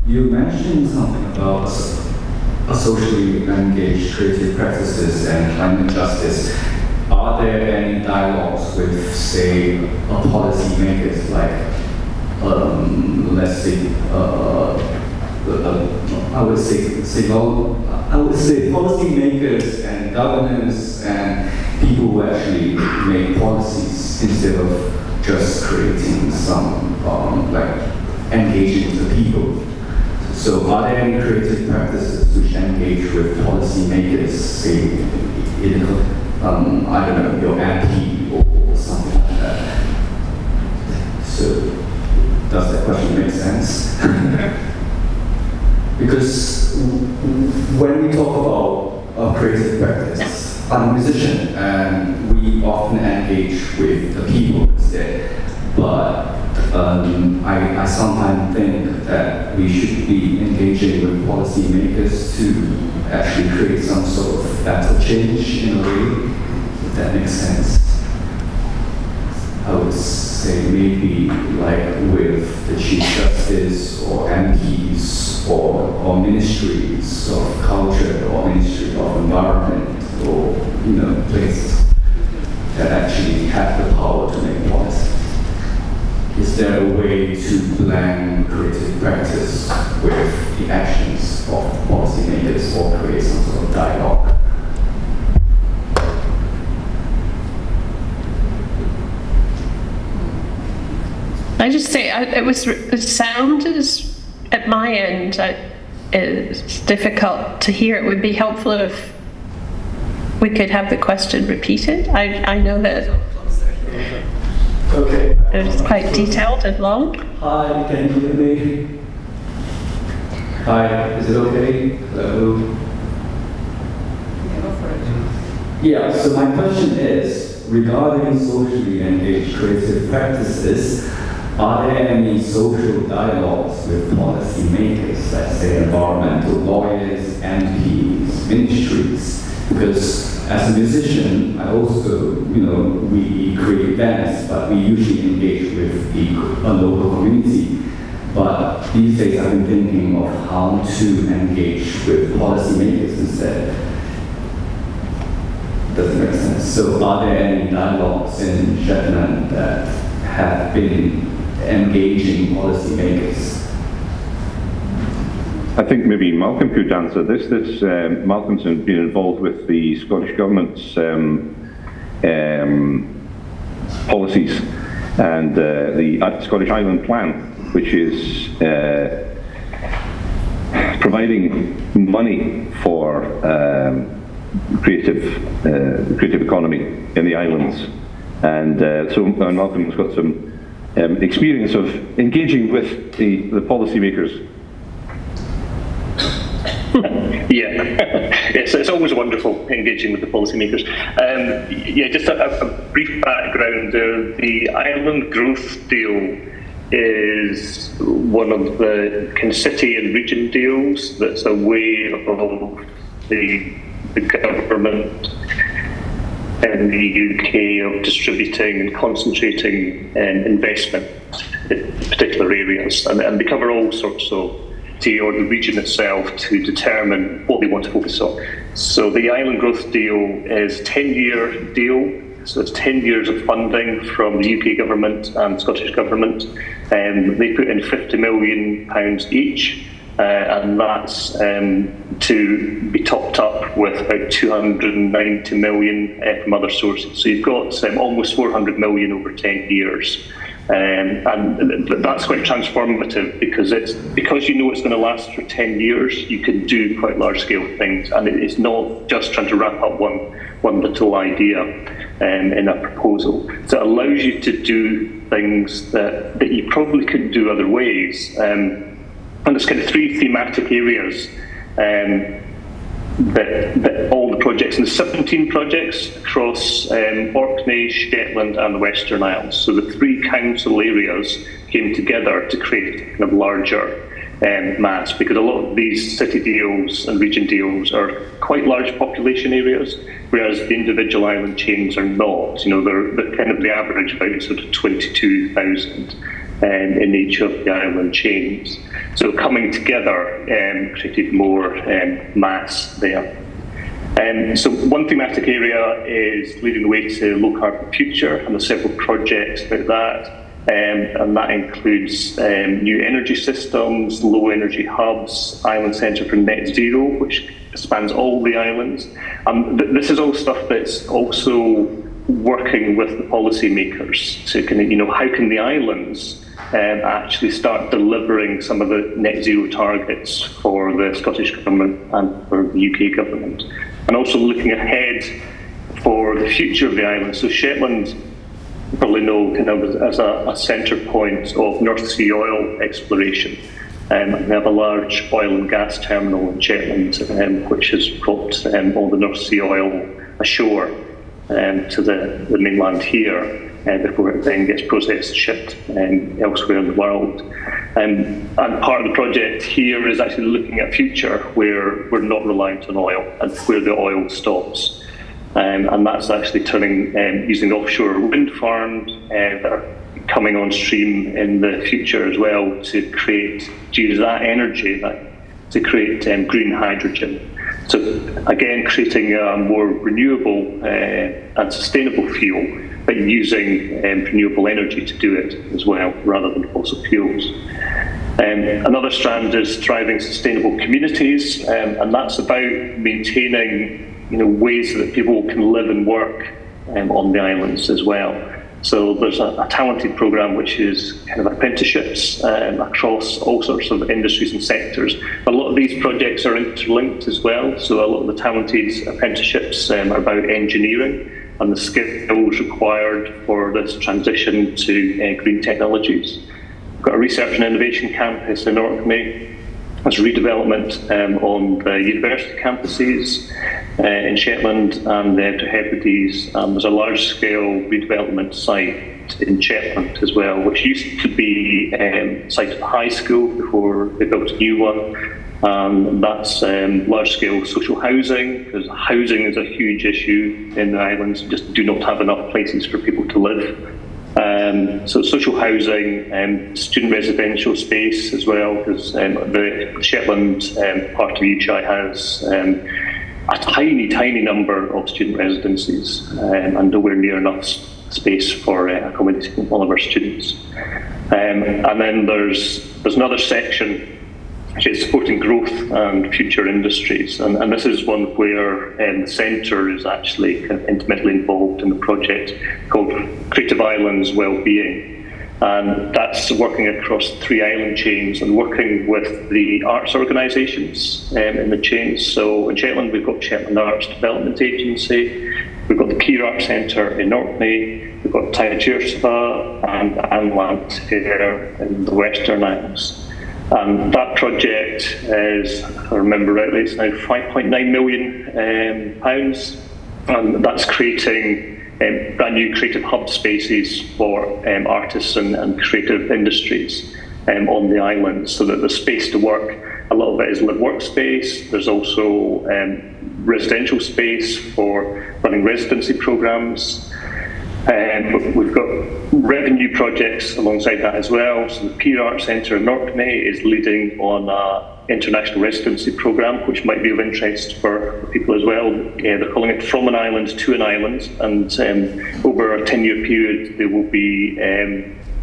You mentioned something about socially engaged creative practices and climate justice. Are there any dialogues with, say, policymakers, like, let's say, I would say policymakers and governors and people who actually make policies instead of just creating some, like, engaging the people. So are there any creative practices which engage with policymakers, say, in, I don't know, your MP or something like that? So does that question make sense? Because when we talk about creative practice, I'm a musician and we often engage with the people instead. But I sometimes think that we should be engaging with policymakers to actually create some sort of better change in a way, if that makes sense. I would say maybe like with the Chief Justice or MPs or ministries of culture or ministry of environment or places that actually have the power to make policy. Is there a way to blend creative practice with the actions of policymakers or create some sort of dialogue? I just say it sounded at my end. It's difficult to hear. It would be helpful if we could have the question repeated. I know that it's quite detailed and long. Hi, can you hear me? Hi, is it okay? Hello. Yeah, so my question is, regarding socially engaged creative practices, are there any social dialogues with policymakers, let's say environmental lawyers, MPs, ministries? Because as a musician, I also, we create events, but we usually engage with the local community. But these days I've been thinking of how to engage with policymakers instead. Does it make sense? So are there any dialogues in Shetland that have been engaging policymakers? I think maybe Malcolm could answer this. Malcolm's been involved with the Scottish Government's policies and the Scottish Island Plan, which is providing money for creative economy in the islands. And so Malcolm's got some experience of engaging with the policymakers. Yeah, it's always wonderful engaging with the policymakers. Just a brief background. The Island Growth Deal is one of the kind of city and region deals that's a way of the government in the UK of distributing and concentrating investment in particular areas, and they cover all sorts of or the region itself to determine what they want to focus on. So the Island Growth Deal is a 10-year deal, So it's 10 years of funding from the UK government and Scottish government. They put in £50 million each, and that's to be topped up with about 290 million from other sources. So you've got almost 400 million over 10 years. And that's quite transformative because you know it's going to last for 10 years, you can do quite large scale things, and it's not just trying to wrap up one little idea in a proposal. So it allows you to do things that you probably couldn't do other ways. And there's kind of three thematic areas that all the projects, and the 17 projects across Orkney, Shetland and the Western Isles. So the three council areas came together to create a kind of larger mass, because a lot of these city deals and region deals are quite large population areas, whereas the individual island chains are not. You know, they're kind of the average about sort of 22,000 in each of the island chains. So coming together created more mass there. So one thematic area is leading the way to low carbon future, and there's several projects about that. And that includes new energy systems, low energy hubs, Island Centre for Net Zero, which spans all the islands. This is all stuff that's also working with the policymakers to kind of, you know, how can the islands actually start delivering some of the net zero targets for the Scottish government and for the UK government, and also looking ahead for the future of the island. So Shetland, you probably know, kind of as a centre point of North Sea oil exploration. We have a large oil and gas terminal in Shetland, which has brought all the North Sea oil ashore to the mainland here, before it then gets processed and shipped elsewhere in the world. And part of the project here is actually looking at a future where we're not reliant on oil and where the oil stops. And that's actually turning, using offshore wind farms that are coming on stream in the future as well to use that energy to create green hydrogen. So again, creating a more renewable and sustainable fuel, but using renewable energy to do it as well, rather than fossil fuels. Another strand is thriving sustainable communities, and that's about maintaining, you know, ways that people can live and work on the islands as well. So there's a talented programme which is kind of apprenticeships across all sorts of industries and sectors. A lot of these projects are interlinked as well, so a lot of the talented apprenticeships are about engineering and the skills required for this transition to green technologies. We've got a research and innovation campus in Orkney. There's redevelopment on the university campuses in Shetland and the Outer Hebrides. There's a large-scale redevelopment site in Shetland as well, which used to be a site of the high school before they built a new one. That's large-scale social housing, because housing is a huge issue in the islands. You just do not have enough places for people to live. So social housing, student residential space as well, because the Shetland part of UHI has a tiny number of student residences and nowhere near enough space for accommodating all of our students. And then there's another section which is supporting growth and future industries, and this is one where the centre is actually kind of intimately involved in the project called Creative Islands Wellbeing, and that's working across 3 island chains and working with the arts organisations in the chains. So in Shetland we've got Shetland Arts Development Agency, we've got the Keir Arts Centre in Orkney, we've got diaspora and Anlant here in the Western Isles. And that project is, if I remember rightly, it's now £5.9 million, and that's creating brand new creative hub spaces for artists and creative industries on the island, so that there's space to work. A lot of it is live workspace. There's also residential space for running residency programmes. We've got revenue projects alongside that as well. So the Keir Arts Centre in Orkney is leading on international residency programme, which might be of interest for people as well. They're calling it From an Island to an Island, and over a 10-year period, they will be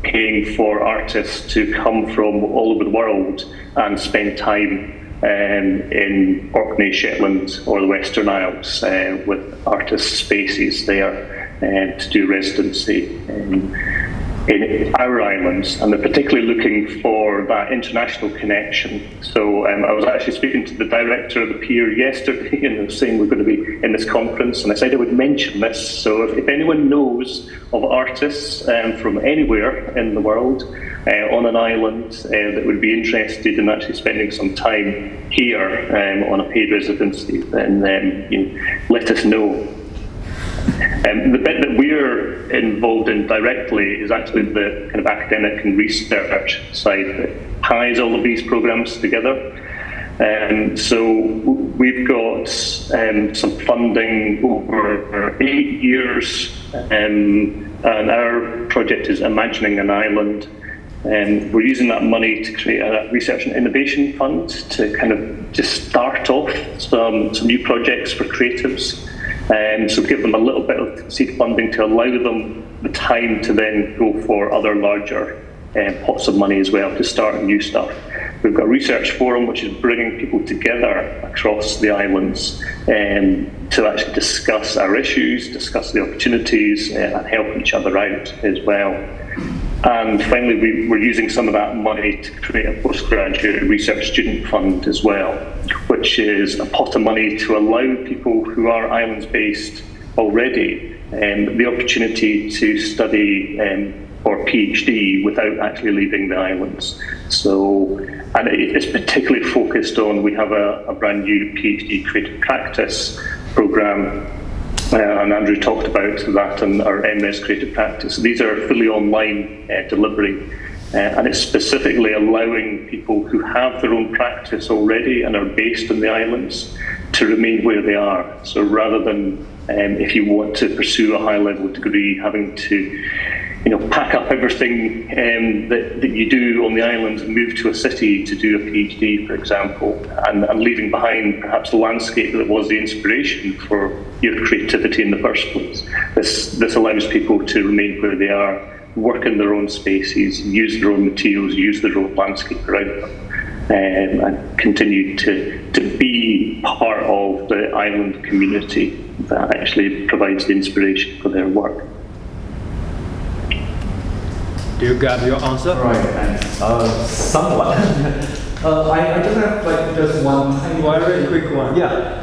paying for artists to come from all over the world and spend time in Orkney, Shetland or the Western Isles with artist spaces there to do residency in our islands, and they're particularly looking for that international connection. So I was actually speaking to the director of the pier yesterday, and they were saying we're going to be in this conference, and I said I would mention this. So if anyone knows of artists from anywhere in the world on an island that would be interested in actually spending some time here on a paid residency, then let us know. The bit that we're involved in directly is actually the kind of academic and research side that ties all of these programs together. So we've got some funding over 8 years, and our project is Imagining an Island. We're using that money to create a research and innovation fund to kind of just start off some new projects for creatives. So give them a little bit of seed funding to allow them the time to then go for other larger pots of money as well to start new stuff. We've got a research forum which is bringing people together across the islands to actually discuss our issues, discuss the opportunities and help each other out as well. And finally, we're using some of that money to create a postgraduate research student fund as well, which is a pot of money to allow people who are islands-based already the opportunity to study for PhD without actually leaving the islands. So, and it's particularly focused on, we have a brand new PhD creative practice programme. And Andrew talked about that in our MS Creative Practice. These are fully online delivery, and it's specifically allowing people who have their own practice already and are based in the islands to remain where they are. So rather than, if you want to pursue a high-level degree, having to pack up everything that you do on the islands and move to a city to do a PhD, for example, and leaving behind perhaps the landscape that was the inspiration for your creativity in the first place. This allows people to remain where they are, work in their own spaces, use their own materials, use their own landscape around them, and continue to be part of the island community that actually provides the inspiration for their work. Do you got your answer? Right, thanks. Somewhat. I just have just one very quick one. Yeah.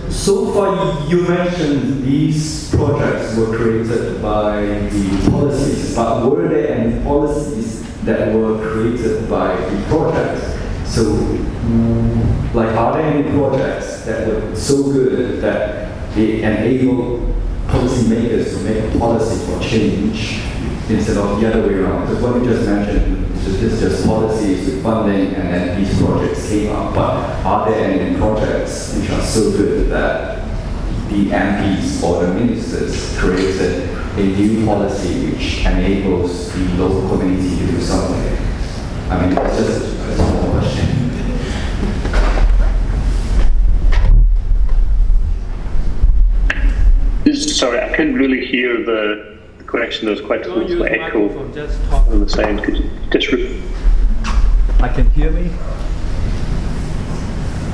So far, you mentioned these projects were created by the policies, but were there any policies that were created by the projects? So, are there any projects that were so good that they enable policymakers to make a policy for change instead of the other way around? Because what you just mentioned, it's just policies with funding and then these projects came up, but are there any projects which are so good that the MPs or the ministers created a new policy which enables the local community to do something? I mean, it's just a small question. Sorry, I couldn't really hear the question. There was quite a little echo on the sound. Could you just repeat? I can hear me.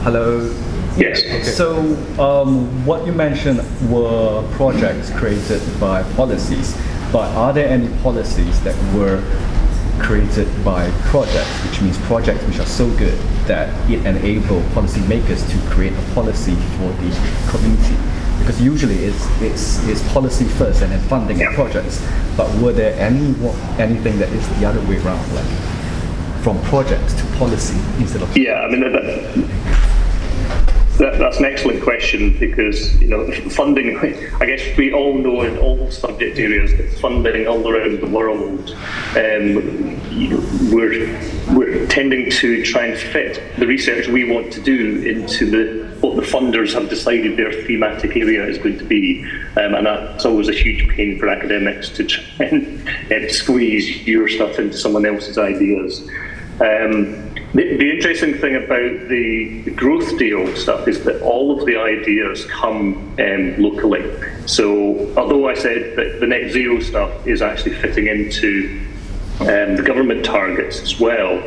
Hello. Yes. Okay. So what you mentioned were projects created by policies, but are there any policies that were created by projects, which means projects which are so good that it enables policymakers to create a policy for the community? Because usually it's policy first and then funding and projects. But were there anything that is the other way around, like from projects to policy instead of? Yeah, I mean that's an excellent question, because funding. I guess we all know in all subject areas that funding all around the world, we're tending to try and fit the research we want to do into what the funders have decided their thematic area is going to be, and that's always a huge pain for academics to try and squeeze your stuff into someone else's ideas. The interesting thing about the growth deal stuff is that all of the ideas come locally. So although I said that the net zero stuff is actually fitting into the government targets as well,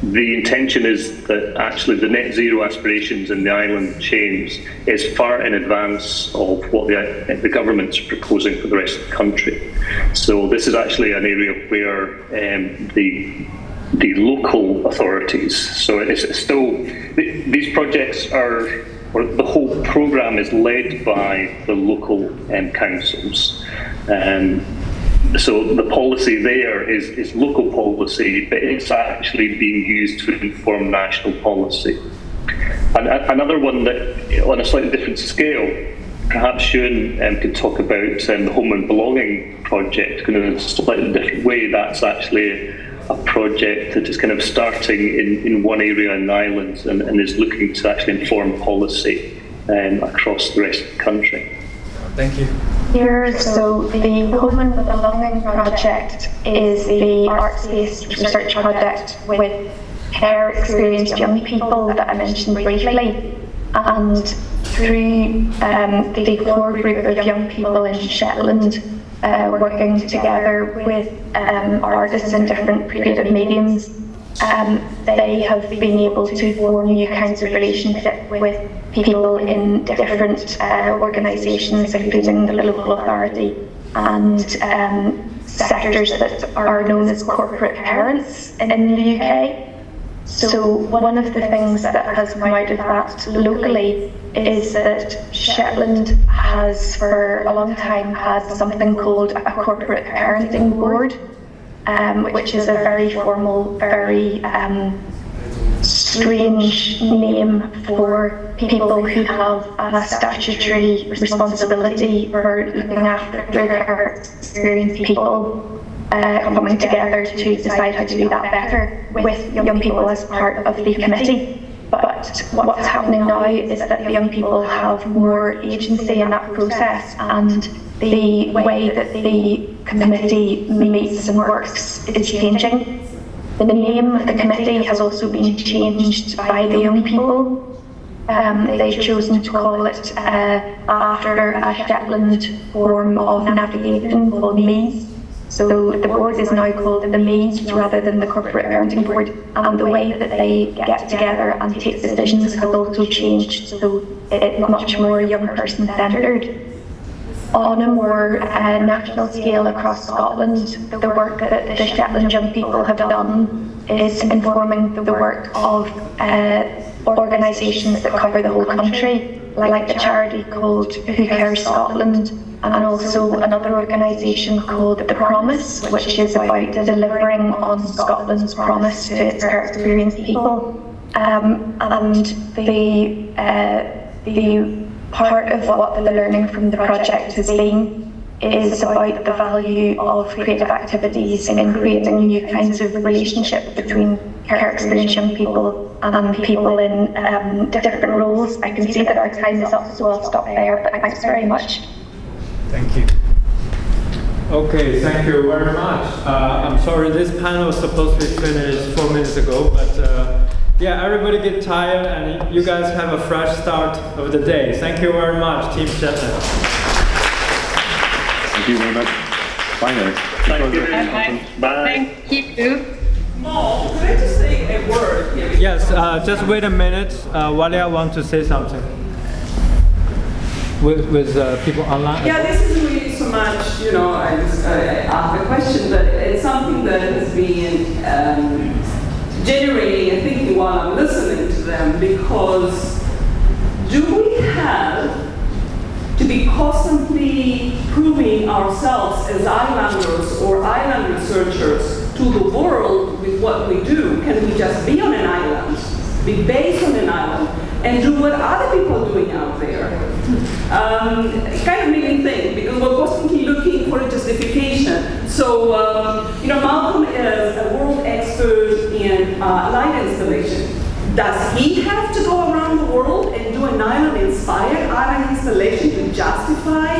the intention is that actually the net zero aspirations in the island chains is far in advance of what the government's proposing for the rest of the country. So this is actually an area where the local authorities, so it's still, these projects are, or the whole programme is led by the local councils. So the policy there is local policy, but it's actually being used to inform national policy. And another one that, on a slightly different scale, perhaps Shuan could talk about the Home and Belonging project in a slightly different way. That's actually a project that is kind of starting in one area in the islands and is looking to actually inform policy across the rest of the country. Thank you. So the Home and Belonging project is the arts-based research project with care experienced young people that I mentioned briefly. And through the core group of young people in Shetland, working together with artists in different creative mediums, they have been able to form new kinds of relationships with people in different organisations, including the local authority and sectors that are known as corporate parents in the UK. So one of the things that has come out of that locally is that Shetland has for a long time had something called a corporate parenting board, which is a very formal, very strange name for people who have a statutory responsibility for looking after their experienced people, coming together to decide how to do that better with young people as part of the committee. But what's happening now is that the young people have more agency in that process, and the way that the committee meets and works is changing. The name of the committee has also been changed by the young people. They've chosen to call it after a Shetland form of navigation called MEAS. So the board is now called the MEAS rather than the Corporate Parenting Board, and the way that they get together and take decisions has also changed, so it's much more young person centred. On a more national scale across Scotland, the work that the Shetland young people have done is informing the work of organisations that cover the whole country, like the charity called Who Cares Scotland, and also another organisation called The Promise, which is about delivering on Scotland's promise to its care experienced people. And the part of what the learning from the project has been is about the value of creative activities in creating new kinds of relationships between care experienced young people and people in different roles. I can see that our time is up, so I'll stop there, but thanks very much. Thank you. Okay, thank you very much. I'm sorry, this panel was supposed to be finished 4 minutes ago, but yeah, everybody get tired and you guys have a fresh start of the day. Thank you very much, Team Shetland. Thank you very much. Bye now. Thank you very much. Bye. Thank you. Mo, could I just say a word here? Yes, just wait a minute. Wally, I want to say something. With people online? Yeah, this is really so much, you know, I asked a question, but it's something that has been generating and thinking while I'm listening to them, because do we have to be constantly proving ourselves as islanders or island researchers to the world with what we do? Can we just be on an island, be based on an island, and do what other people are doing out there? It kind of made me think, because we're constantly looking for a justification. So, you know, Malcolm is a world expert in light installation. Does he have to go around the world and do an island-inspired island installation to justify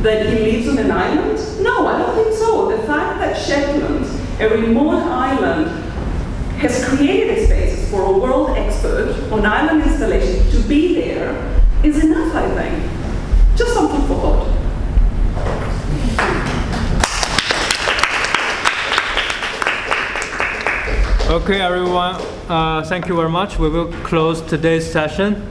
that he lives on an island? No, I don't think so. The fact that Shetland, a remote island, has created spaces for a world expert on island installation to be there is enough, I think. Just some food for thought. Okay, everyone, thank you very much. We will close today's session.